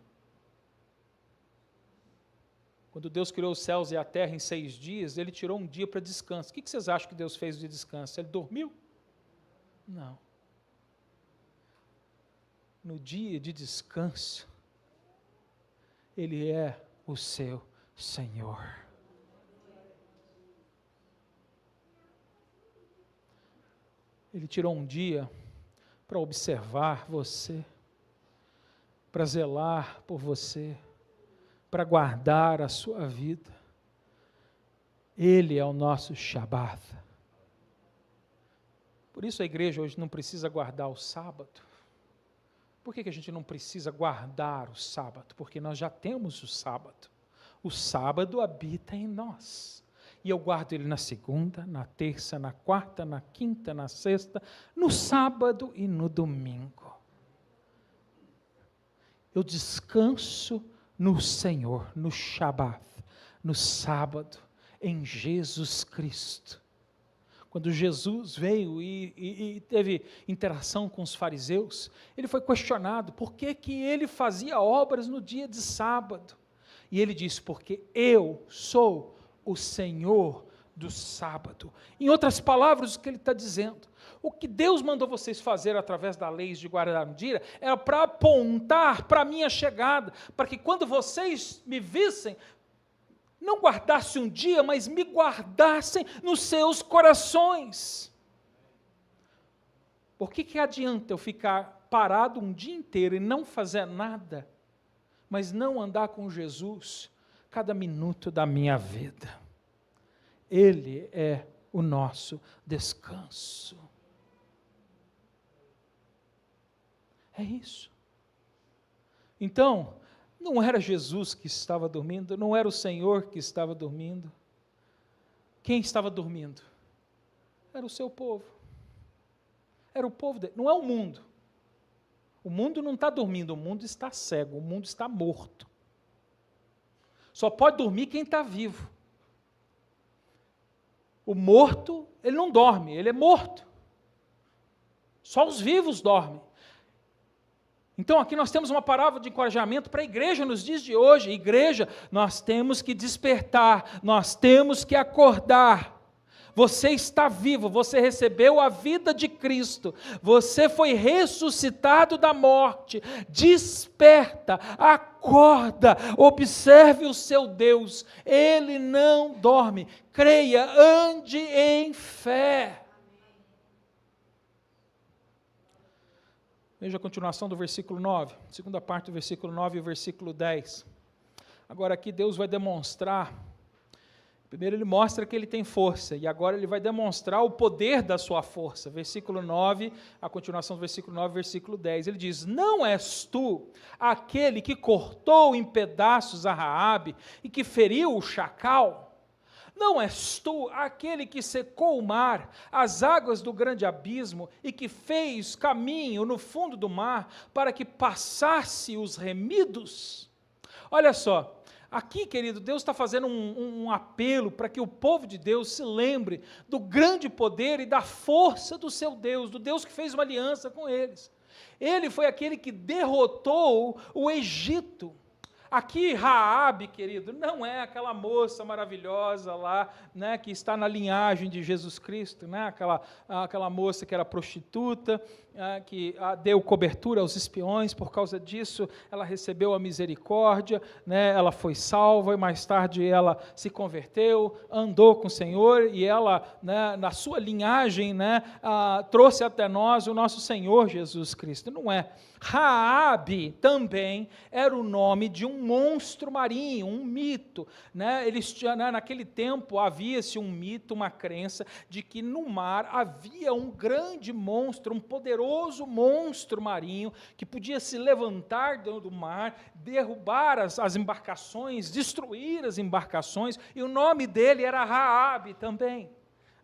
Quando Deus criou os céus e a terra em 6 dias, Ele tirou um dia para descanso. O que vocês acham que Deus fez de descanso? Ele dormiu? Não. no dia de descanso, Ele é o seu Senhor. Ele tirou um dia para observar você, para zelar por você, para guardar a sua vida. Ele é o nosso Shabat. Por isso a igreja hoje não precisa guardar o sábado. Por que a gente não precisa guardar o sábado? Porque nós já temos o sábado. O sábado habita em nós. E eu guardo ele na segunda, na terça, na quarta, na quinta, na sexta, no sábado e no domingo. Eu descanso no Senhor, no Shabat, no sábado, em Jesus Cristo. Quando Jesus veio e teve interação com os fariseus, ele foi questionado por que ele fazia obras no dia de sábado. E ele disse, porque eu sou o Senhor do sábado. Em outras palavras, o que ele está dizendo? O que Deus mandou vocês fazer através da lei de guardar um dia, era para apontar para a minha chegada, para que quando vocês me vissem, não guardassem um dia, mas me guardassem nos seus corações. Por que adianta eu ficar parado um dia inteiro e não fazer nada, mas não andar com Jesus cada minuto da minha vida? Ele é o nosso descanso. É isso. Então, não era Jesus que estava dormindo, não era o Senhor que estava dormindo. Quem estava dormindo? Era o seu povo. Era o povo dele, não é o mundo. O mundo não está dormindo, o mundo está cego, o mundo está morto. Só pode dormir quem está vivo. O morto, ele não dorme, ele é morto. Só os vivos dormem. Então aqui nós temos uma palavra de encorajamento para a igreja nos dias de hoje. Igreja, nós temos que despertar, nós temos que acordar. Você está vivo, você recebeu a vida de Cristo, você foi ressuscitado da morte. Desperta, acorda, observe o seu Deus, Ele não dorme. Creia, ande em fé. Veja a continuação do versículo 9, segunda parte do versículo 9 e o versículo 10. Agora aqui Deus vai demonstrar, primeiro ele mostra que ele tem força, e agora ele vai demonstrar o poder da sua força. Versículo 9, a continuação do versículo 9, versículo 10. Ele diz, não és tu aquele que cortou em pedaços a Raabe e que feriu o chacal? Não és tu aquele que secou o mar, as águas do grande abismo, e que fez caminho no fundo do mar, para que passasse os remidos? Olha só, aqui, querido, Deus está fazendo um apelo para que o povo de Deus se lembre do grande poder e da força do seu Deus, do Deus que fez uma aliança com eles. Ele foi aquele que derrotou o Egito. Aqui Raabe, querido, não é aquela moça maravilhosa lá, né, que está na linhagem de Jesus Cristo, né, aquela moça que era prostituta, que deu cobertura aos espiões, por causa disso ela recebeu a misericórdia, né, ela foi salva e mais tarde ela se converteu, andou com o Senhor e ela, né, na sua linhagem, né, trouxe até nós o nosso Senhor Jesus Cristo. Não é. Raabe também era o nome de um monstro marinho, um mito, né? Naquele tempo havia-se um mito, uma crença de que no mar havia um grande monstro, um poderoso monstro marinho que podia se levantar do mar, derrubar as embarcações, destruir as embarcações, e o nome dele era Raabe também.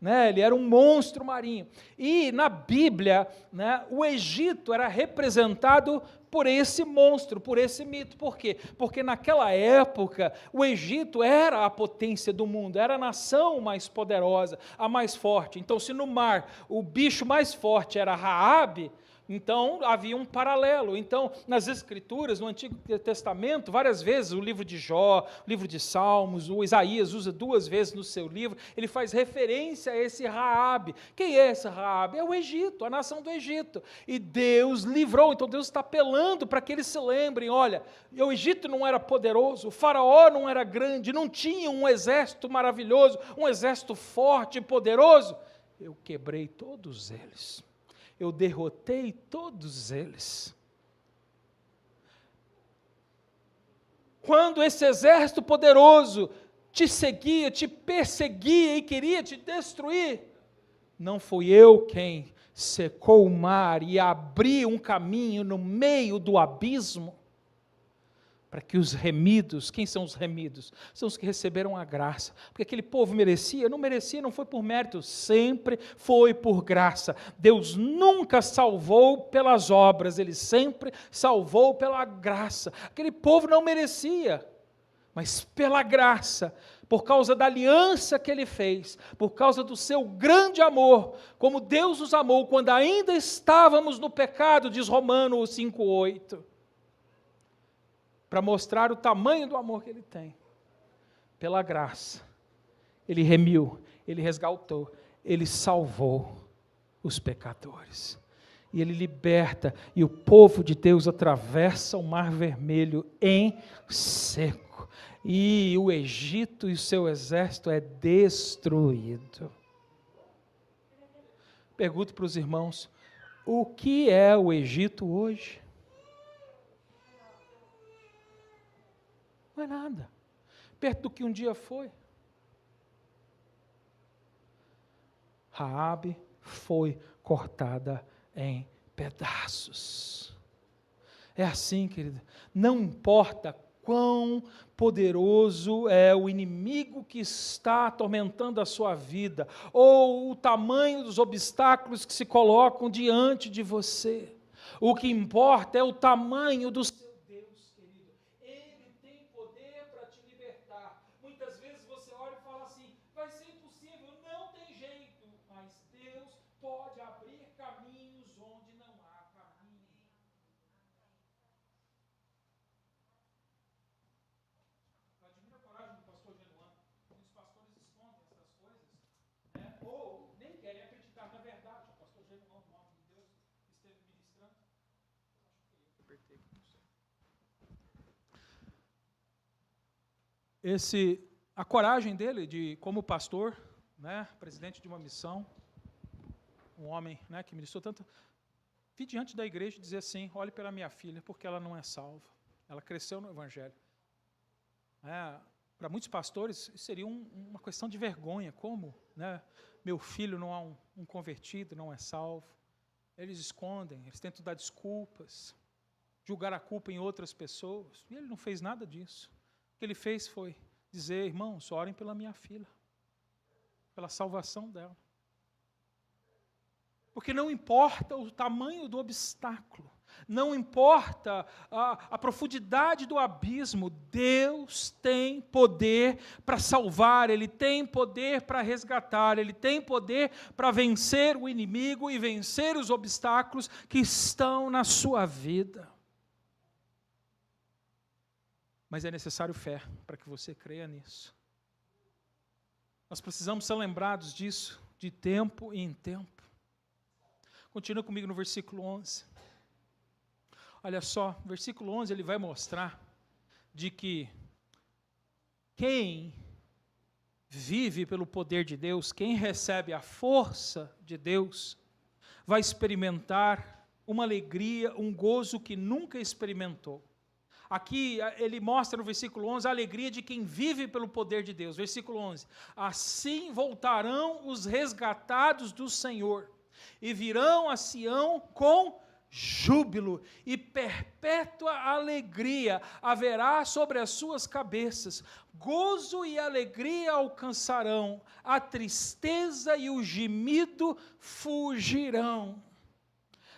Né, ele era um monstro marinho. E na Bíblia, né, o Egito era representado por esse monstro, por esse mito. Por quê? Porque naquela época, o Egito era a potência do mundo, era a nação mais poderosa, a mais forte. Então, se no mar o bicho mais forte era Raabe, então havia um paralelo. Então, nas Escrituras, no Antigo Testamento, várias vezes, o livro de Jó, o livro de Salmos, o Isaías usa 2 vezes no seu livro, ele faz referência a esse Raabe. Quem é esse Raabe? É o Egito, a nação do Egito. E Deus livrou, então Deus está apelando para que eles se lembrem, olha, o Egito não era poderoso, o faraó não era grande, não tinha um exército maravilhoso, um exército forte e poderoso. Eu quebrei todos eles. Eu derrotei todos eles. Quando esse exército poderoso te seguia, te perseguia e queria te destruir, não fui eu quem secou o mar e abriu um caminho no meio do abismo, para que os remidos, quem são os remidos? São os que receberam a graça, porque aquele povo merecia, não foi por mérito, sempre foi por graça. Deus nunca salvou pelas obras, Ele sempre salvou pela graça. Aquele povo não merecia, mas pela graça, por causa da aliança que Ele fez, por causa do seu grande amor, como Deus nos amou quando ainda estávamos no pecado, diz Romanos 5,8. Para mostrar o tamanho do amor que Ele tem. Pela graça, Ele remiu, Ele resgatou, Ele salvou os pecadores. E Ele liberta, e o povo de Deus atravessa o Mar Vermelho em seco. E o Egito e o seu exército é destruído. Pergunto para os irmãos, o que é o Egito hoje? Não é nada, perto do que um dia foi. Raabe foi cortada em pedaços. É assim, querido, não importa quão poderoso é o inimigo que está atormentando a sua vida, ou o tamanho dos obstáculos que se colocam diante de você. O que importa é o tamanho do seu Deus, querido. Ele tem poder para te libertar. Muitas vezes você olha e fala assim, vai ser impossível, não tem jeito, mas Deus pode abrir caminhos onde não há caminho. Eu admiro a coragem do pastor Genuano. Muitos pastores escondem essas coisas, né? Ou nem querem acreditar na verdade. O pastor Genuano, o homem de Deus, esteve ministrando. Acho que eu apertei aqui, não sei. A coragem dele, como pastor, né, presidente de uma missão, um homem, né, que ministrou tanto, vir diante da igreja e dizer assim, olhe pela minha filha, porque ela não é salva. Ela cresceu no Evangelho. Para muitos pastores, isso seria uma questão de vergonha. Como? Né? Meu filho não é um convertido, não é salvo. Eles escondem, eles tentam dar desculpas, julgar a culpa em outras pessoas. E ele não fez nada disso. O que ele fez foi dizer, irmãos, orem pela minha filha, pela salvação dela. Porque não importa o tamanho do obstáculo, não importa a profundidade do abismo, Deus tem poder para salvar, Ele tem poder para resgatar, Ele tem poder para vencer o inimigo e vencer os obstáculos que estão na sua vida. Mas é necessário fé para que você creia nisso. Nós precisamos ser lembrados disso de tempo em tempo. Continua comigo no versículo 11. Olha só, o versículo 11 ele vai mostrar de que quem vive pelo poder de Deus, quem recebe a força de Deus, vai experimentar uma alegria, um gozo que nunca experimentou. Aqui ele mostra no versículo 11 a alegria de quem vive pelo poder de Deus. Versículo 11. Assim voltarão os resgatados do Senhor e virão a Sião com júbilo e perpétua alegria haverá sobre as suas cabeças. Gozo e alegria alcançarão, a tristeza e o gemido fugirão.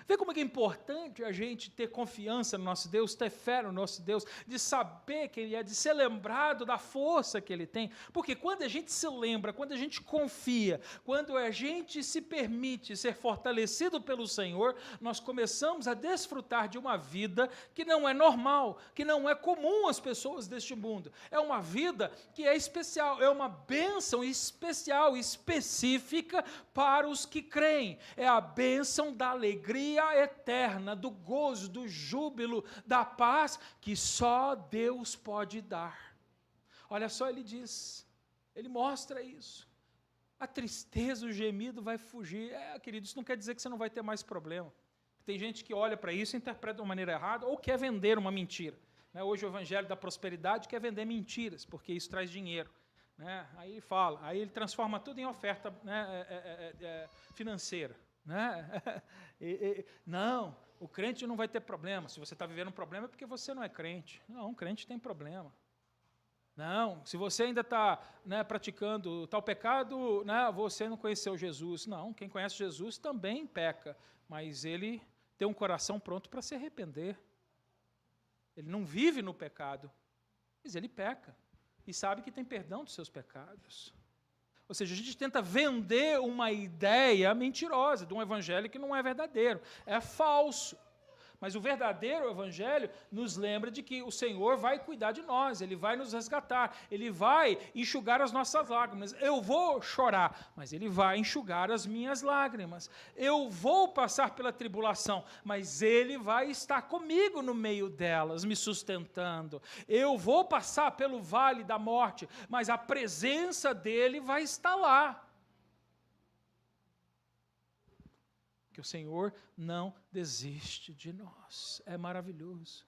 Vê como é que é importante a gente ter confiança no nosso Deus, ter fé no nosso Deus, de saber quem Ele é, de ser lembrado da força que Ele tem. Porque quando a gente se lembra, quando a gente confia, quando a gente se permite ser fortalecido pelo Senhor, nós começamos a desfrutar de uma vida que não é normal, que não é comum às pessoas deste mundo. É uma vida que é especial, é uma bênção especial, específica para os que creem. É a bênção da alegria eterna, do gozo, do júbilo, da paz que só Deus pode dar. Olha só, ele diz, ele mostra isso. A tristeza, o gemido vai fugir. Querido, isso não quer dizer que você não vai ter mais problema. Tem gente que olha para isso e interpreta de uma maneira errada ou quer vender uma mentira. Hoje o evangelho da prosperidade quer vender mentiras, porque isso traz dinheiro. Aí ele fala, aí ele transforma tudo em oferta financeira. Não, o crente não vai ter problema. Se você está vivendo um problema é porque você não é crente. Não, um crente tem problema. Não, se você ainda está praticando tal pecado, você não conheceu Jesus. Não, quem conhece Jesus também peca, mas ele tem um coração pronto para se arrepender. Ele não vive no pecado, mas ele peca e sabe que tem perdão dos seus pecados. Ou seja, a gente tenta vender uma ideia mentirosa de um evangelho que não é verdadeiro, é falso. Mas o verdadeiro evangelho nos lembra de que o Senhor vai cuidar de nós, Ele vai nos resgatar, Ele vai enxugar as nossas lágrimas. Eu vou chorar, mas Ele vai enxugar as minhas lágrimas. Eu vou passar pela tribulação, mas Ele vai estar comigo no meio delas, me sustentando. Eu vou passar pelo vale da morte, mas a presença dEle vai estar lá. Que o Senhor não desiste de nós. É maravilhoso.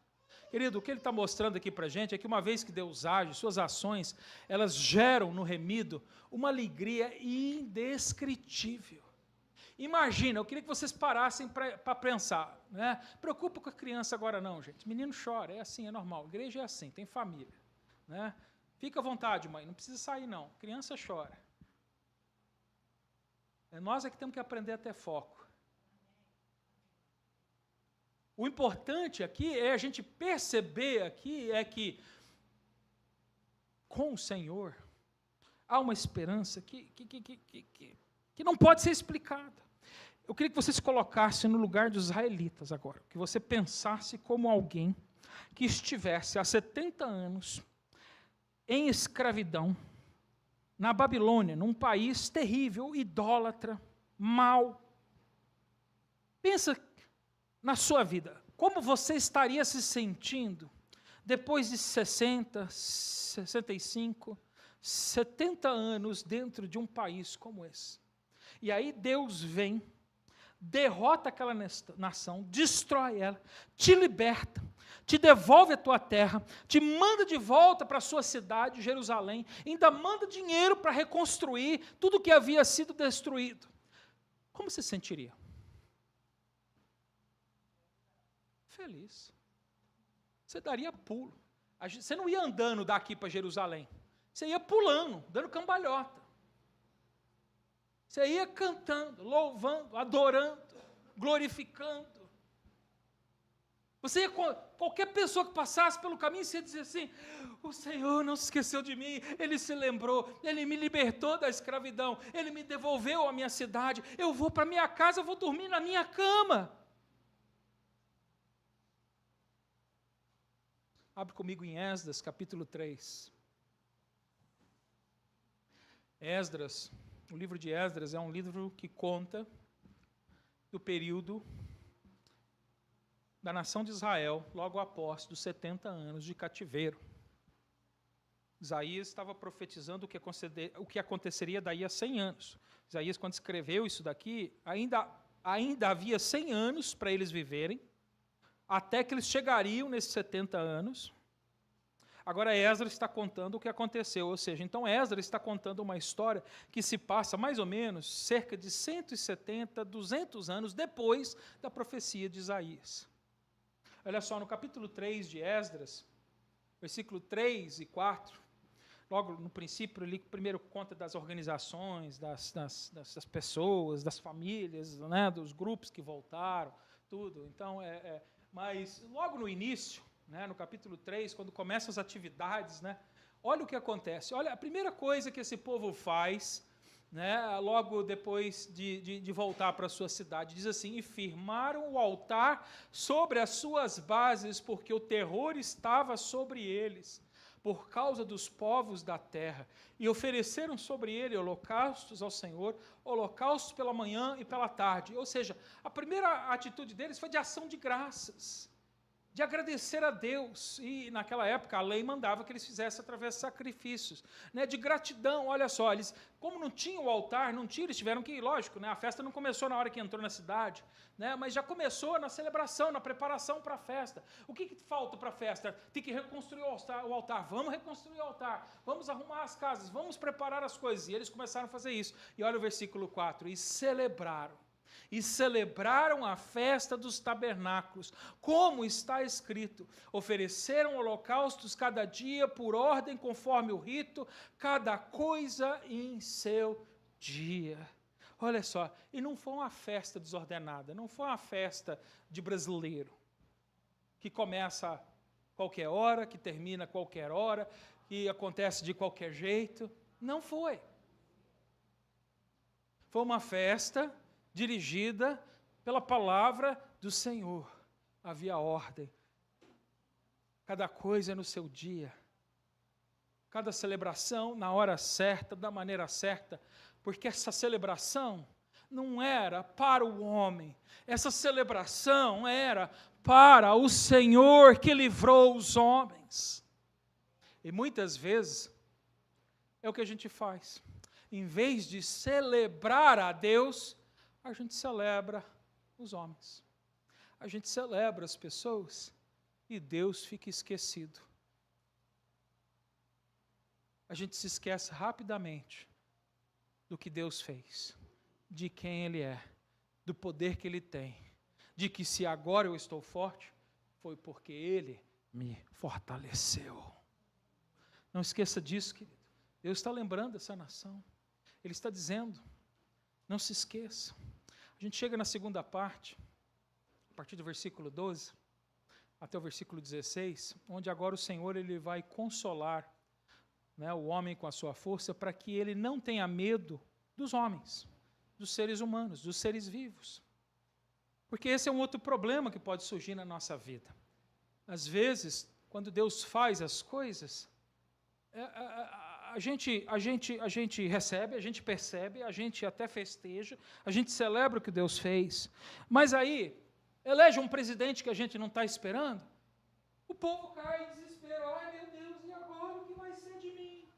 Querido, o que ele está mostrando aqui para a gente é que uma vez que Deus age, suas ações, elas geram no remido uma alegria indescritível. Imagina, eu queria que vocês parassem para pensar. Preocupa com a criança agora não, gente. Menino chora, é assim, é normal. Igreja é assim, tem família. Fica à vontade, mãe, não precisa sair não. Criança chora. Nós é que temos que aprender a ter foco. O importante aqui é a gente perceber aqui que com o Senhor há uma esperança que não pode ser explicada. Eu queria que você se colocasse no lugar dos israelitas agora, que você pensasse como alguém que estivesse há 70 anos em escravidão na Babilônia, num país terrível, idólatra, mau. Pensa na sua vida, como você estaria se sentindo depois de 60, 65, 70 anos dentro de um país como esse. E aí Deus vem, derrota aquela nação, destrói ela, te liberta, te devolve a tua terra, te manda de volta para a sua cidade, Jerusalém, ainda manda dinheiro para reconstruir tudo que havia sido destruído. Como você se sentiria? Feliz. Você daria pulo. Você não ia andando daqui para Jerusalém. Você ia pulando, dando cambalhota. Você ia cantando, louvando, adorando, glorificando. Você ia, qualquer pessoa que passasse pelo caminho, você ia dizer assim, o Senhor não se esqueceu de mim, Ele se lembrou, Ele me libertou da escravidão, Ele me devolveu à minha cidade, eu vou para minha casa, eu vou dormir na minha cama. Abre comigo em Esdras, capítulo 3. Esdras, o livro de Esdras é um livro que conta do período da nação de Israel, logo após dos 70 anos de cativeiro. Isaías estava profetizando o que aconteceria daí a 100 anos. Isaías, quando escreveu isso daqui, ainda havia 100 anos para eles viverem, até que eles chegariam nesses 70 anos. Agora Esdras está contando o que aconteceu, ou seja, então Esdras está contando uma história que se passa mais ou menos cerca de 170, 200 anos depois da profecia de Isaías. Olha só, no capítulo 3 de Esdras, versículo 3 e 4, logo no princípio, ele primeiro conta das organizações, das pessoas, das famílias, dos grupos que voltaram, tudo. Então, mas logo no início, né, no capítulo 3, quando começam as atividades, né, olha o que acontece. Olha, a primeira coisa que esse povo faz, né, logo depois de voltar para a sua cidade, diz assim: e firmaram o altar sobre as suas bases, porque o terror estava sobre eles, por causa dos povos da terra, e ofereceram sobre ele holocaustos ao Senhor, holocaustos pela manhã e pela tarde. Ou seja, a primeira atitude deles foi de ação de graças, de agradecer a Deus, e naquela época a lei mandava que eles fizessem através de sacrifícios, né, de gratidão. Olha só, eles, como não tinham o altar, não tinham, eles tiveram que ir, lógico, né, a festa não começou na hora que entrou na cidade, né, mas já começou na celebração, na preparação para a festa. O que falta para a festa? Tem que reconstruir o altar, vamos reconstruir o altar, vamos arrumar as casas, vamos preparar as coisas, e eles começaram a fazer isso. E olha o versículo 4, e celebraram a festa dos tabernáculos, como está escrito: ofereceram holocaustos cada dia por ordem, conforme o rito, cada coisa em seu dia. Olha só, e não foi uma festa desordenada, não foi uma festa de brasileiro, que começa a qualquer hora, que termina a qualquer hora, que acontece de qualquer jeito. Não foi. Foi uma festa dirigida pela palavra do Senhor. Havia ordem. Cada coisa no seu dia. Cada celebração na hora certa, da maneira certa, porque essa celebração não era para o homem. Essa celebração era para o Senhor que livrou os homens. E muitas vezes é o que a gente faz. Em vez de celebrar a Deus, a gente celebra os homens. A gente celebra as pessoas e Deus fica esquecido. A gente se esquece rapidamente do que Deus fez, de quem Ele é, do poder que Ele tem, de que se agora eu estou forte, foi porque Ele me fortaleceu. Não esqueça disso, querido. Deus está lembrando essa nação. Ele está dizendo, não se esqueça. A gente chega na segunda parte, a partir do versículo 12, até o versículo 16, onde agora o Senhor ele vai consolar, né, o homem com a sua força, para que ele não tenha medo dos homens, dos seres humanos, dos seres vivos. Porque esse é um outro problema que pode surgir na nossa vida. Às vezes, quando Deus faz as coisas, a gente recebe, a gente percebe, a gente até festeja, a gente celebra o que Deus fez, mas aí, elege um presidente que a gente não está esperando, o povo cai em desespero. Ai meu Deus, e agora o que vai ser de mim?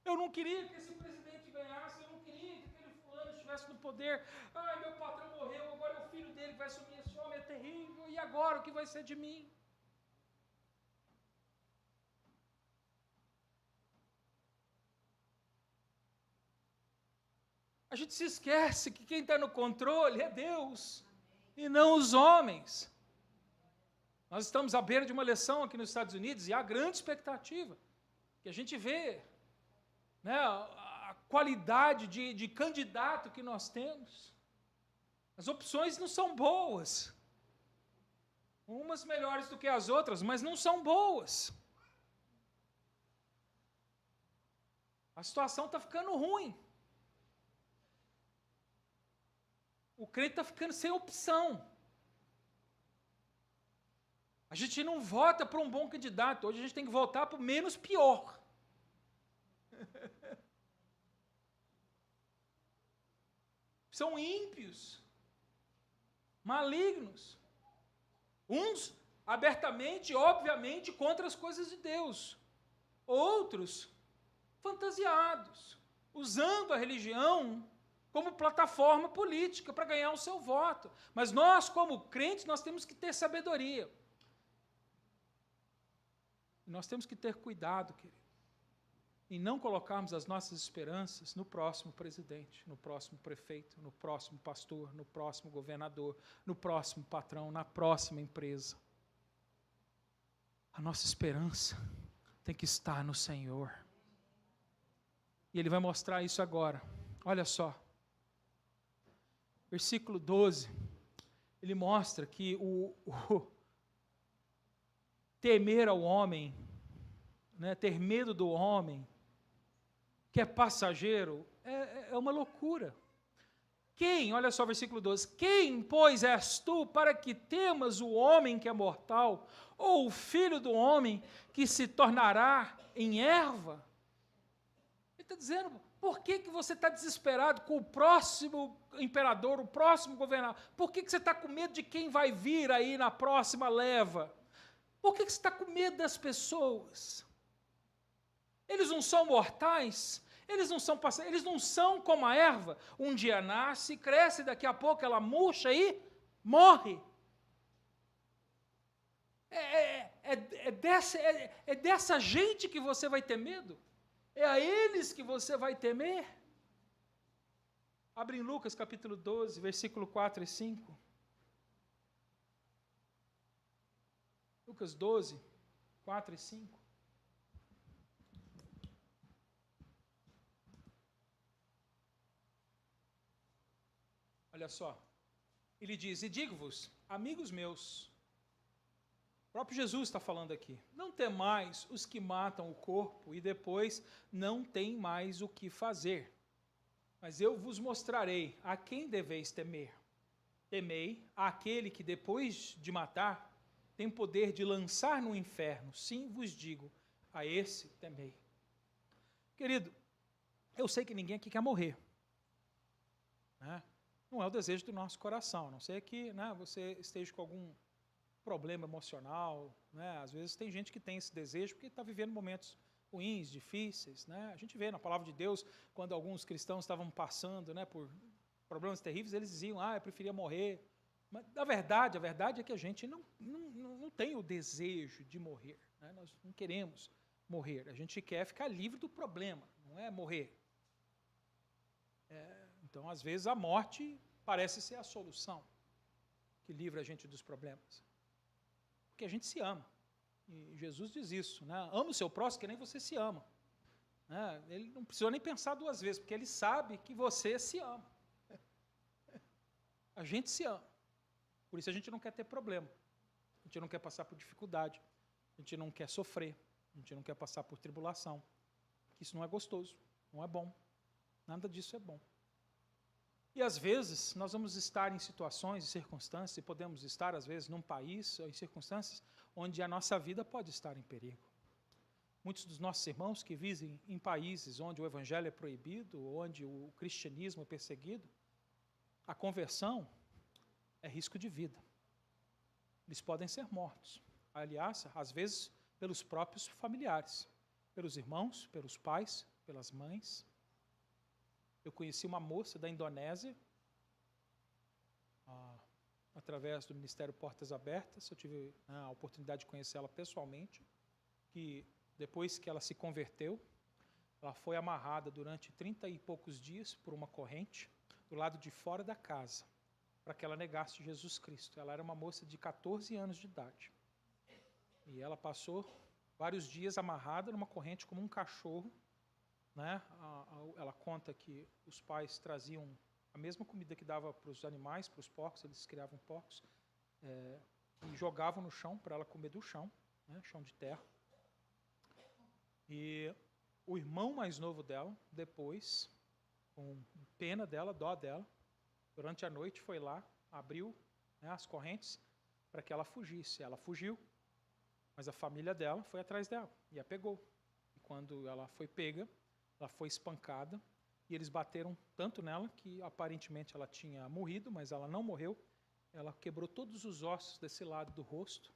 Eu não queria que esse presidente ganhasse, eu não queria que aquele fulano estivesse no poder. Ai, meu patrão morreu, agora é o filho dele que vai assumir, esse homem é terrível, e agora o que vai ser de mim? A gente se esquece que quem está no controle é Deus, e não os homens. Nós estamos à beira de uma eleição aqui nos Estados Unidos, e há grande expectativa, que a gente vê, né, a qualidade de candidato que nós temos. As opções não são boas, umas melhores do que as outras, mas não são boas. A situação está ficando ruim. O crente está ficando sem opção. A gente não vota para um bom candidato, hoje a gente tem que votar para o menos pior. São ímpios, malignos, uns abertamente, obviamente, contra as coisas de Deus, outros fantasiados, usando a religião como plataforma política para ganhar o seu voto. Mas nós, como crentes, nós temos que ter sabedoria. E nós temos que ter cuidado, querido, em não colocarmos as nossas esperanças no próximo presidente, no próximo prefeito, no próximo pastor, no próximo governador, no próximo patrão, na próxima empresa. A nossa esperança tem que estar no Senhor. E Ele vai mostrar isso agora. Olha só. Versículo 12, ele mostra que o temer ao homem, né, ter medo do homem, que é passageiro, é uma loucura. Quem, olha só o versículo 12, quem, pois, és tu para que temas o homem que é mortal, ou o filho do homem que se tornará em erva? Ele está dizendo, por que você está desesperado com o próximo imperador, o próximo governador? Por que você está com medo de quem vai vir aí na próxima leva? Por que você está com medo das pessoas? Eles não são mortais? Eles não são como a erva. Um dia nasce, cresce, daqui a pouco ela murcha e morre. É dessa gente que você vai ter medo? É a eles que você vai temer? Abre em Lucas capítulo 12, versículo 4 e 5. Lucas 12, 4 e 5. Olha só, ele diz, e digo-vos, amigos meus, o próprio Jesus está falando aqui, não temais os que matam o corpo e depois não têm mais o que fazer, mas eu vos mostrarei a quem deveis temer. Temei àquele que depois de matar tem poder de lançar no inferno, sim vos digo, a esse temei. Querido, eu sei que ninguém aqui quer morrer, né? Não é o desejo do nosso coração, a não ser que, né, você esteja com algum problema emocional, né? Às vezes tem gente que tem esse desejo porque está vivendo momentos ruins, difíceis, né? A gente vê na palavra de Deus, quando alguns cristãos estavam passando, né, por problemas terríveis, eles diziam, eu preferia morrer. Mas a verdade é que a gente não tem o desejo de morrer, né? Nós não queremos morrer, a gente quer ficar livre do problema, não é morrer. Então, às vezes, a morte parece ser a solução que livra a gente dos problemas. Porque a gente se ama. E Jesus diz isso, né? Ama o seu próximo que nem você se ama. Né? Ele não precisou nem pensar duas vezes, porque ele sabe que você se ama. A gente se ama. Por isso a gente não quer ter problema. A gente não quer passar por dificuldade. A gente não quer sofrer. A gente não quer passar por tribulação. Isso não é gostoso, não é bom. Nada disso é bom. E às vezes nós vamos estar em situações e circunstâncias, e podemos estar às vezes num país ou em circunstâncias onde a nossa vida pode estar em perigo. Muitos dos nossos irmãos que vivem em países onde o evangelho é proibido, onde o cristianismo é perseguido, a conversão é risco de vida. Eles podem ser mortos. Aliás, às vezes pelos próprios familiares, pelos irmãos, pelos pais, pelas mães. Eu conheci uma moça da Indonésia, através do Ministério Portas Abertas. Eu tive a oportunidade de conhecê-la pessoalmente, que depois que ela se converteu, ela foi amarrada durante 30 e poucos dias por uma corrente do lado de fora da casa, para que ela negasse Jesus Cristo. Ela era uma moça de 14 anos de idade. E ela passou vários dias amarrada numa corrente como um cachorro, né? Ela conta que os pais traziam a mesma comida que dava para os animais, para os porcos, eles criavam porcos, e jogavam no chão para ela comer do chão, né? Chão de terra. E o irmão mais novo dela, depois, com pena dela, dó dela, durante a noite foi lá, abriu, né, as correntes para que ela fugisse. Ela fugiu, mas a família dela foi atrás dela e a pegou. E quando ela foi pega, ela foi espancada e eles bateram tanto nela que aparentemente ela tinha morrido, mas ela não morreu. Ela quebrou todos os ossos desse lado do rosto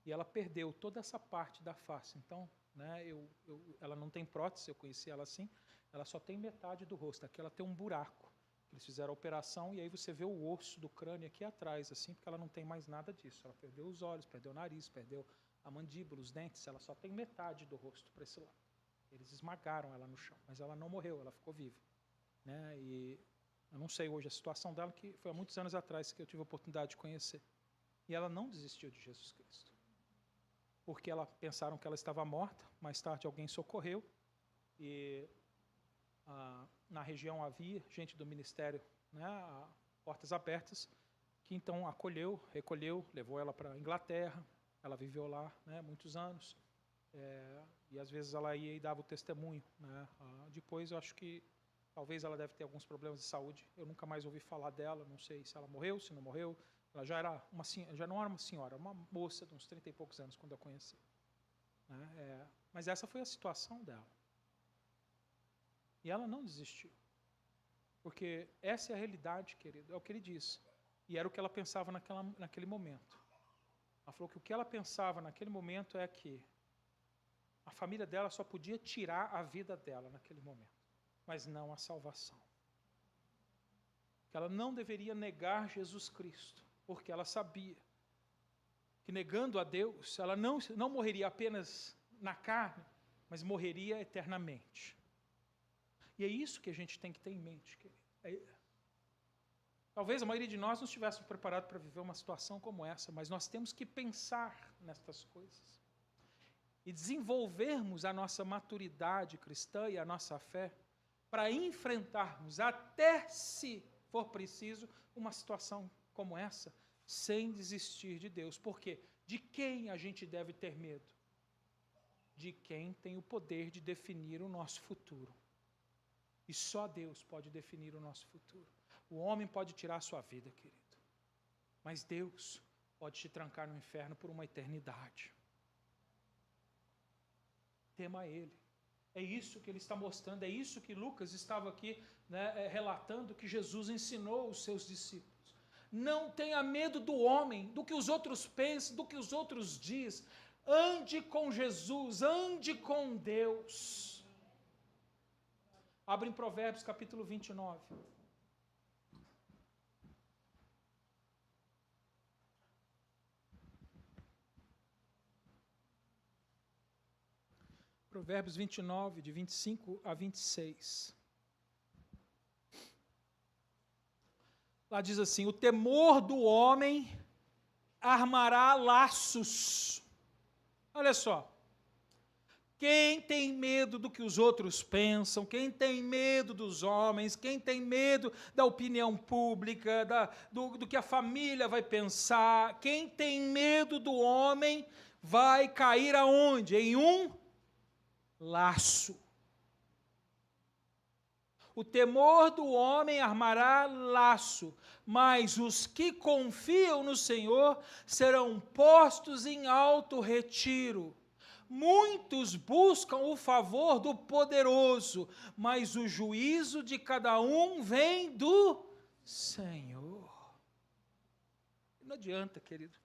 e ela perdeu toda essa parte da face. Então, né, ela não tem prótese, eu conheci ela assim, ela só tem metade do rosto. Aqui ela tem um buraco. Eles fizeram a operação e aí você vê o osso do crânio aqui atrás, assim, porque ela não tem mais nada disso. Ela perdeu os olhos, perdeu o nariz, perdeu a mandíbula, os dentes, ela só tem metade do rosto para esse lado. Eles esmagaram ela no chão, mas ela não morreu, ela ficou viva. Né? E eu não sei hoje a situação dela, que foi há muitos anos atrás que eu tive a oportunidade de conhecer. E ela não desistiu de Jesus Cristo. Porque pensaram que ela estava morta, mais tarde alguém socorreu, e na região havia gente do ministério, né, Portas Abertas, que então recolheu, levou ela para a Inglaterra, ela viveu lá, né, muitos anos, e às vezes ela ia e dava o testemunho, né. Depois eu acho que talvez ela deve ter alguns problemas de saúde, eu nunca mais ouvi falar dela, não sei se ela morreu, se não morreu, ela já não era uma senhora, uma moça de uns 30 e poucos anos quando eu conheci, né. Mas essa foi a situação dela. E ela não desistiu. Porque essa é a realidade, querido, é o que ele diz. E era o que ela pensava naquele momento. Ela falou que o que ela pensava naquele momento é que a família dela só podia tirar a vida dela naquele momento, mas não a salvação. Que ela não deveria negar Jesus Cristo, porque ela sabia que negando a Deus, ela não morreria apenas na carne, mas morreria eternamente. E é isso que a gente tem que ter em mente, querido. Talvez a maioria de nós não estivesse preparado para viver uma situação como essa, mas nós temos que pensar nestas coisas e desenvolvermos a nossa maturidade cristã e a nossa fé para enfrentarmos, até se for preciso, uma situação como essa, sem desistir de Deus. Por quê? De quem a gente deve ter medo? De quem tem o poder de definir o nosso futuro. E só Deus pode definir o nosso futuro. O homem pode tirar a sua vida, querido. Mas Deus pode te trancar no inferno por uma eternidade. Tema Ele. É isso que ele está mostrando, é isso que Lucas estava aqui, né, relatando, que Jesus ensinou aos seus discípulos. Não tenha medo do homem, do que os outros pensam, do que os outros dizem. Ande com Jesus, ande com Deus. Abre em Provérbios capítulo 29. Provérbios 29, de 25 a 26. Lá diz assim: o temor do homem armará laços. Olha só. Quem tem medo do que os outros pensam, quem tem medo dos homens, quem tem medo da opinião pública, do que a família vai pensar, quem tem medo do homem, vai cair aonde? Em um laço. O temor do homem armará laço, mas os que confiam no Senhor serão postos em alto retiro. Muitos buscam o favor do poderoso, mas o juízo de cada um vem do Senhor. Não adianta, querido,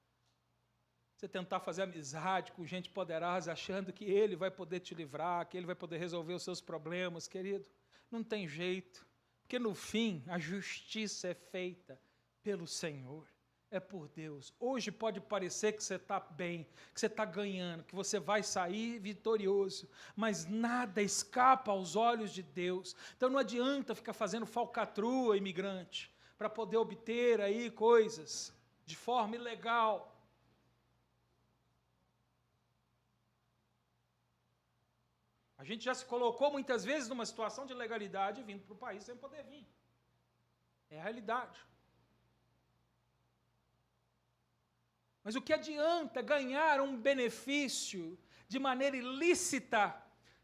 você tentar fazer amizade com gente poderosa, achando que ele vai poder te livrar, que ele vai poder resolver os seus problemas, querido. Não tem jeito, porque no fim a justiça é feita pelo Senhor. É por Deus. Hoje pode parecer que você está bem, que você está ganhando, que você vai sair vitorioso, mas nada escapa aos olhos de Deus. Então não adianta ficar fazendo falcatrua, imigrante, para poder obter aí coisas de forma ilegal. A gente já se colocou muitas vezes numa situação de ilegalidade vindo para o país sem poder vir. É a realidade. Mas o que adianta ganhar um benefício de maneira ilícita,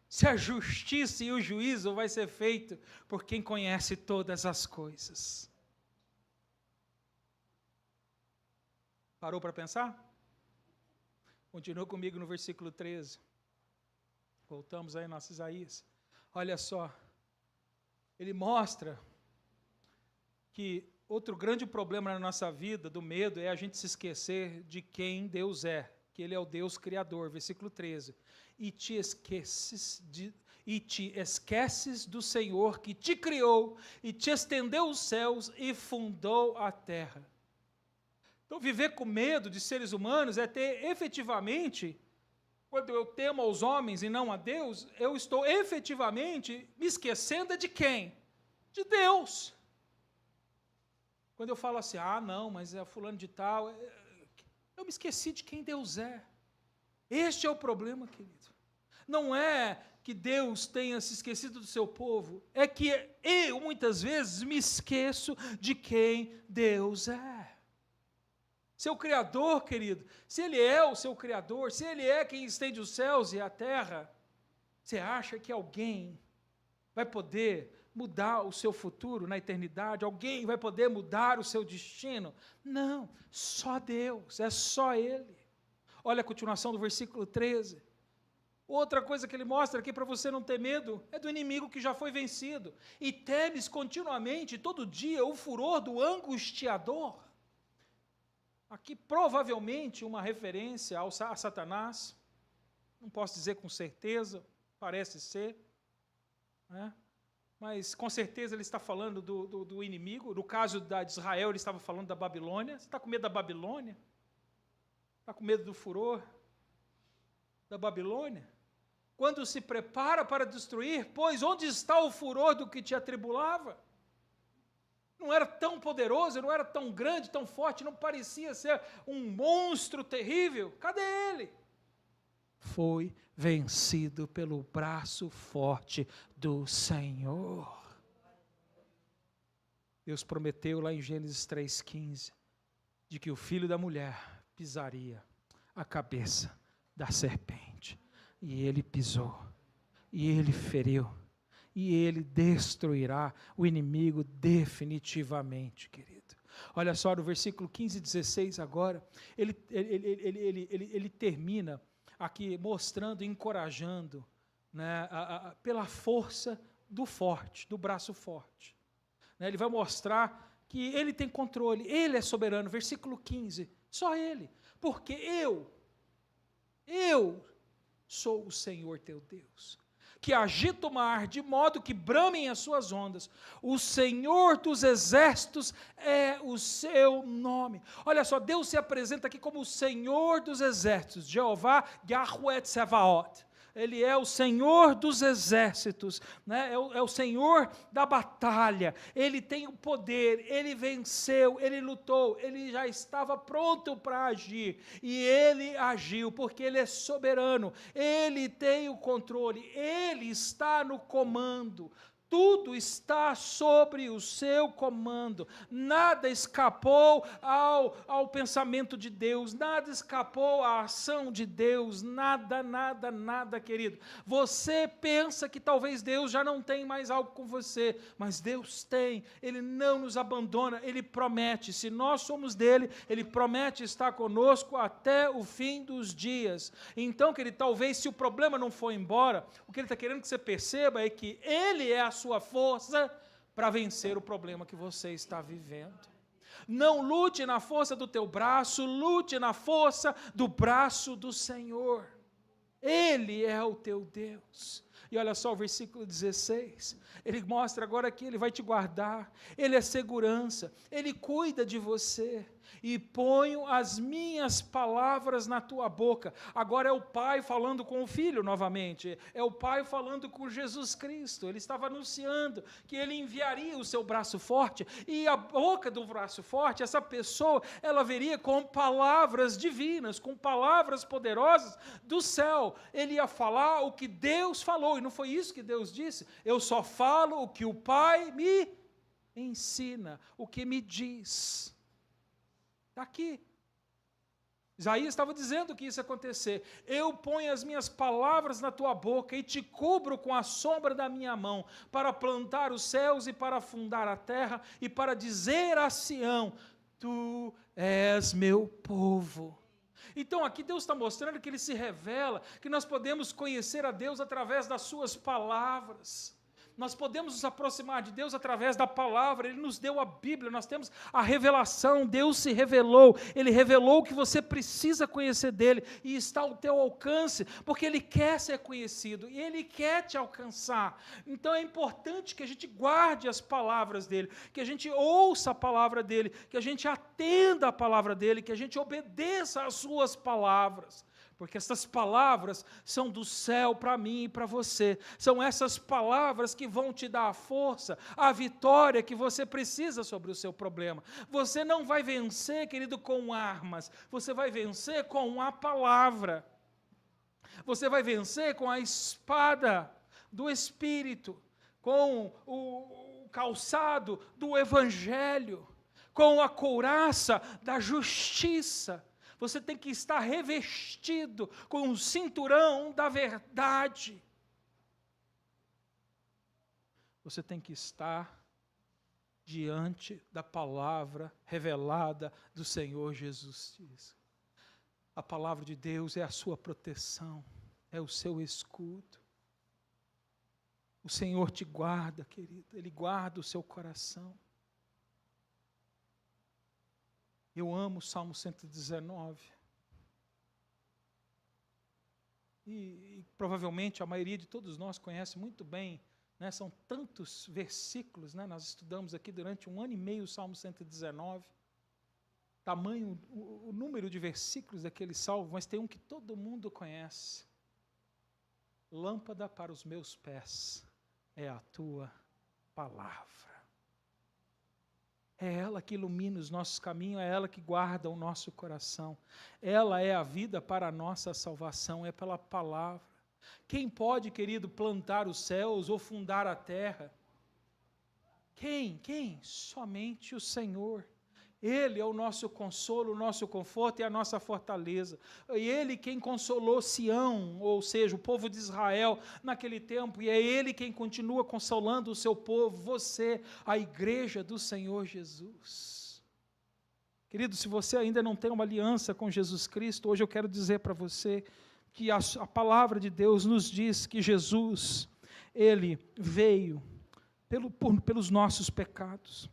se a justiça e o juízo vai ser feito por quem conhece todas as coisas? Parou para pensar? Continua comigo no versículo 13. Voltamos aí, nosso Isaías. Olha só, ele mostra que outro grande problema na nossa vida, do medo, é a gente se esquecer de quem Deus é, que Ele é o Deus Criador, versículo 13. E te esqueces do Senhor que te criou, e te estendeu os céus e fundou a terra. Então, viver com medo de seres humanos é ter efetivamente, quando eu temo aos homens e não a Deus, eu estou efetivamente me esquecendo de quem? De Deus. Quando eu falo assim, não, mas é fulano de tal, eu me esqueci de quem Deus é. Este é o problema, querido. Não é que Deus tenha se esquecido do seu povo, é que eu, muitas vezes, me esqueço de quem Deus é. Seu Criador, querido, se Ele é o seu Criador, se Ele é quem estende os céus e a terra, você acha que alguém vai poder mudar o seu futuro na eternidade? Alguém vai poder mudar o seu destino? Não, só Deus, é só Ele. Olha a continuação do versículo 13. Outra coisa que ele mostra aqui para você não ter medo é do inimigo que já foi vencido. E temes continuamente, todo dia, o furor do angustiador. Aqui provavelmente uma referência a Satanás. Não posso dizer com certeza, parece ser, né? Mas com certeza ele está falando do inimigo. No caso de Israel, ele estava falando da Babilônia. Você está com medo da Babilônia? Está com medo do furor da Babilônia? Quando se prepara para destruir, pois onde está o furor do que te atribulava? Não era tão poderoso, não era tão grande, tão forte, não parecia ser um monstro terrível. Cadê ele? Foi vencido pelo braço forte do Senhor. Deus prometeu lá em Gênesis 3,15, de que o filho da mulher pisaria a cabeça da serpente. E ele pisou, e ele feriu, e ele destruirá o inimigo definitivamente, querido. Olha só, no versículo 15 e 16 agora, ele termina aqui mostrando, encorajando, né, pela força do forte, do braço forte. Né, ele vai mostrar que ele tem controle, ele é soberano. Versículo 15, só ele, porque eu sou o Senhor teu Deus, que agita o mar, de modo que bramem as suas ondas. O Senhor dos exércitos é o seu nome. Olha só, Deus se apresenta aqui como o Senhor dos exércitos, Jeová Yahweh Tsevaot. Ele é o Senhor dos exércitos, né? É o Senhor da batalha. Ele tem o poder, ele venceu, ele lutou, ele já estava pronto para agir, e ele agiu, porque ele é soberano, ele tem o controle, ele está no comando. Tudo está sobre o seu comando, nada escapou ao pensamento de Deus, nada escapou à ação de Deus, nada, querido. Você pensa que talvez Deus já não tem mais algo com você, mas Deus tem, Ele não nos abandona, Ele promete, se nós somos dele, Ele promete estar conosco até o fim dos dias. Então, querido, talvez se o problema não for embora, o que Ele está querendo que você perceba é que Ele é a sua força para vencer o problema que você está vivendo. Não lute na força do teu braço, lute na força do braço do Senhor. Ele é o teu Deus. E olha só o versículo 16, ele mostra agora que ele vai te guardar, ele é segurança, ele cuida de você. E ponho as minhas palavras na tua boca. Agora é o Pai falando com o Filho novamente, é o Pai falando com Jesus Cristo. Ele estava anunciando que ele enviaria o seu braço forte, e a boca do braço forte, essa pessoa, ela viria com palavras divinas, com palavras poderosas do céu. Ele ia falar o que Deus falou, e não foi isso que Deus disse? Eu só falo o que o Pai me ensina, o que me diz. Está aqui. Isaías estava dizendo que isso ia acontecer. Eu ponho as minhas palavras na tua boca e te cubro com a sombra da minha mão, para plantar os céus e para fundar a terra, e para dizer a Sião, tu és meu povo. Então aqui Deus está mostrando que Ele se revela, que nós podemos conhecer a Deus através das suas palavras. Nós podemos nos aproximar de Deus através da palavra. Ele nos deu a Bíblia, nós temos a revelação, Deus se revelou, Ele revelou que você precisa conhecer dEle, e está ao teu alcance, porque Ele quer ser conhecido, e Ele quer te alcançar. Então é importante que a gente guarde as palavras dEle, que a gente ouça a palavra dEle, que a gente atenda a palavra dEle, que a gente obedeça às suas palavras. Porque essas palavras são do céu para mim e para você. São essas palavras que vão te dar a força, a vitória que você precisa sobre o seu problema. Você não vai vencer, querido, com armas. Você vai vencer com a palavra. Você vai vencer com a espada do Espírito, com o calçado do Evangelho, com a couraça da justiça. Você tem que estar revestido com o cinturão da verdade. Você tem que estar diante da palavra revelada do Senhor Jesus Cristo. A palavra de Deus é a sua proteção, é o seu escudo. O Senhor te guarda, querido, Ele guarda o seu coração. Eu amo o Salmo 119. E provavelmente a maioria de todos nós conhece muito bem, né? São tantos versículos, né? Nós estudamos aqui durante 1 ano e meio o Salmo 119. Tamanho, o número de versículos daquele salmo, mas tem um que todo mundo conhece. Lâmpada para os meus pés é a tua palavra. É ela que ilumina os nossos caminhos, é ela que guarda o nosso coração. Ela é a vida para a nossa salvação, é pela palavra. Quem pode, querido, plantar os céus ou fundar a terra? Quem? Somente o Senhor. Ele é o nosso consolo, o nosso conforto e a nossa fortaleza. E Ele quem consolou Sião, ou seja, o povo de Israel naquele tempo, e é Ele quem continua consolando o seu povo, você, a igreja do Senhor Jesus. Querido, se você ainda não tem uma aliança com Jesus Cristo, hoje eu quero dizer para você que a palavra de Deus nos diz que Jesus, Ele veio pelos nossos pecados.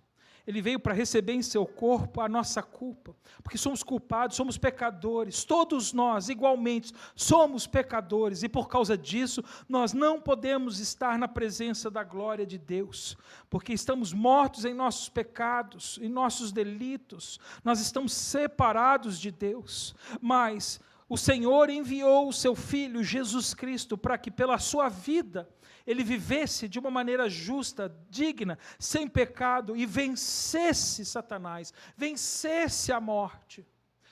Ele veio para receber em seu corpo a nossa culpa, porque somos culpados, somos pecadores, todos nós igualmente somos pecadores, e por causa disso nós não podemos estar na presença da glória de Deus, porque estamos mortos em nossos pecados, em nossos delitos, nós estamos separados de Deus, mas o Senhor enviou o seu Filho Jesus Cristo para que pela sua vida Ele vivesse de uma maneira justa, digna, sem pecado e vencesse Satanás, vencesse a morte,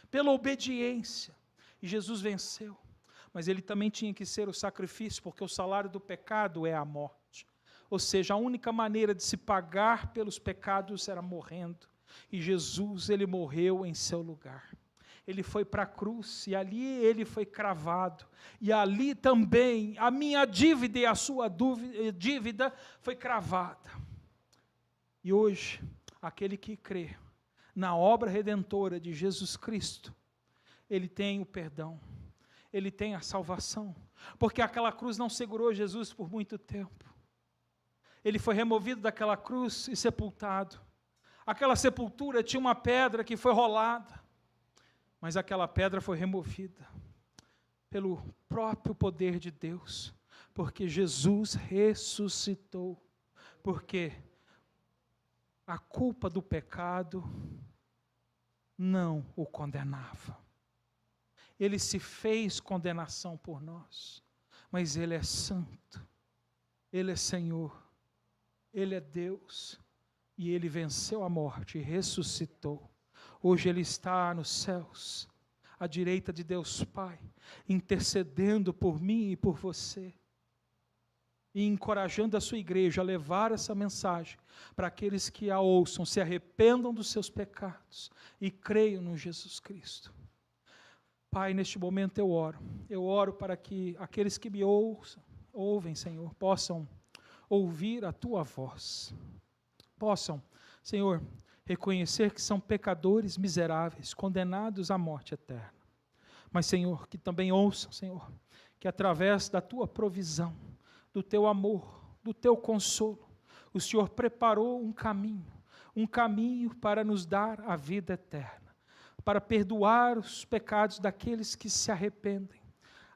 pela obediência. E Jesus venceu, mas Ele também tinha que ser o sacrifício, porque o salário do pecado é a morte. Ou seja, a única maneira de se pagar pelos pecados era morrendo. E Jesus, Ele morreu em seu lugar. Ele foi para a cruz, e ali Ele foi cravado, e ali também a minha dívida e a sua dívida foi cravada. E hoje, aquele que crê na obra redentora de Jesus Cristo, ele tem o perdão, ele tem a salvação, porque aquela cruz não segurou Jesus por muito tempo. Ele foi removido daquela cruz e sepultado. Aquela sepultura tinha uma pedra que foi rolada, mas aquela pedra foi removida pelo próprio poder de Deus, porque Jesus ressuscitou, porque a culpa do pecado não o condenava. Ele se fez condenação por nós, mas Ele é santo, Ele é Senhor, Ele é Deus, e Ele venceu a morte e ressuscitou. Hoje Ele está nos céus, à direita de Deus Pai, intercedendo por mim e por você, e encorajando a sua igreja a levar essa mensagem para aqueles que a ouçam, se arrependam dos seus pecados e creiam no Jesus Cristo. Pai, neste momento eu oro para que aqueles que me ouvem, Senhor, possam ouvir a Tua voz, possam, Senhor, reconhecer que são pecadores miseráveis, condenados à morte eterna. Mas, Senhor, que também ouçam, Senhor, que através da Tua provisão, do Teu amor, do Teu consolo, o Senhor preparou um caminho para nos dar a vida eterna, para perdoar os pecados daqueles que se arrependem,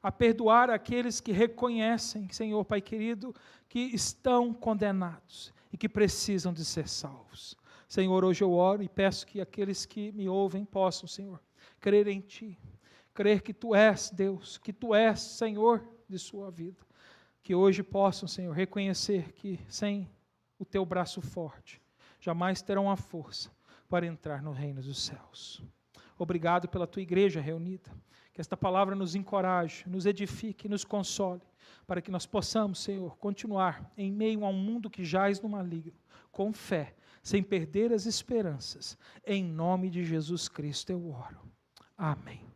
a perdoar aqueles que reconhecem, Senhor, Pai querido, que estão condenados e que precisam de ser salvos. Senhor, hoje eu oro e peço que aqueles que me ouvem possam, Senhor, crer em Ti, crer que Tu és Deus, que Tu és Senhor de sua vida, que hoje possam, Senhor, reconhecer que sem o Teu braço forte, jamais terão a força para entrar no reino dos céus. Obrigado pela Tua igreja reunida, que esta palavra nos encoraje, nos edifique, nos console, para que nós possamos, Senhor, continuar em meio a um mundo que jaz no maligno, com fé, sem perder as esperanças. Em nome de Jesus Cristo eu oro. Amém.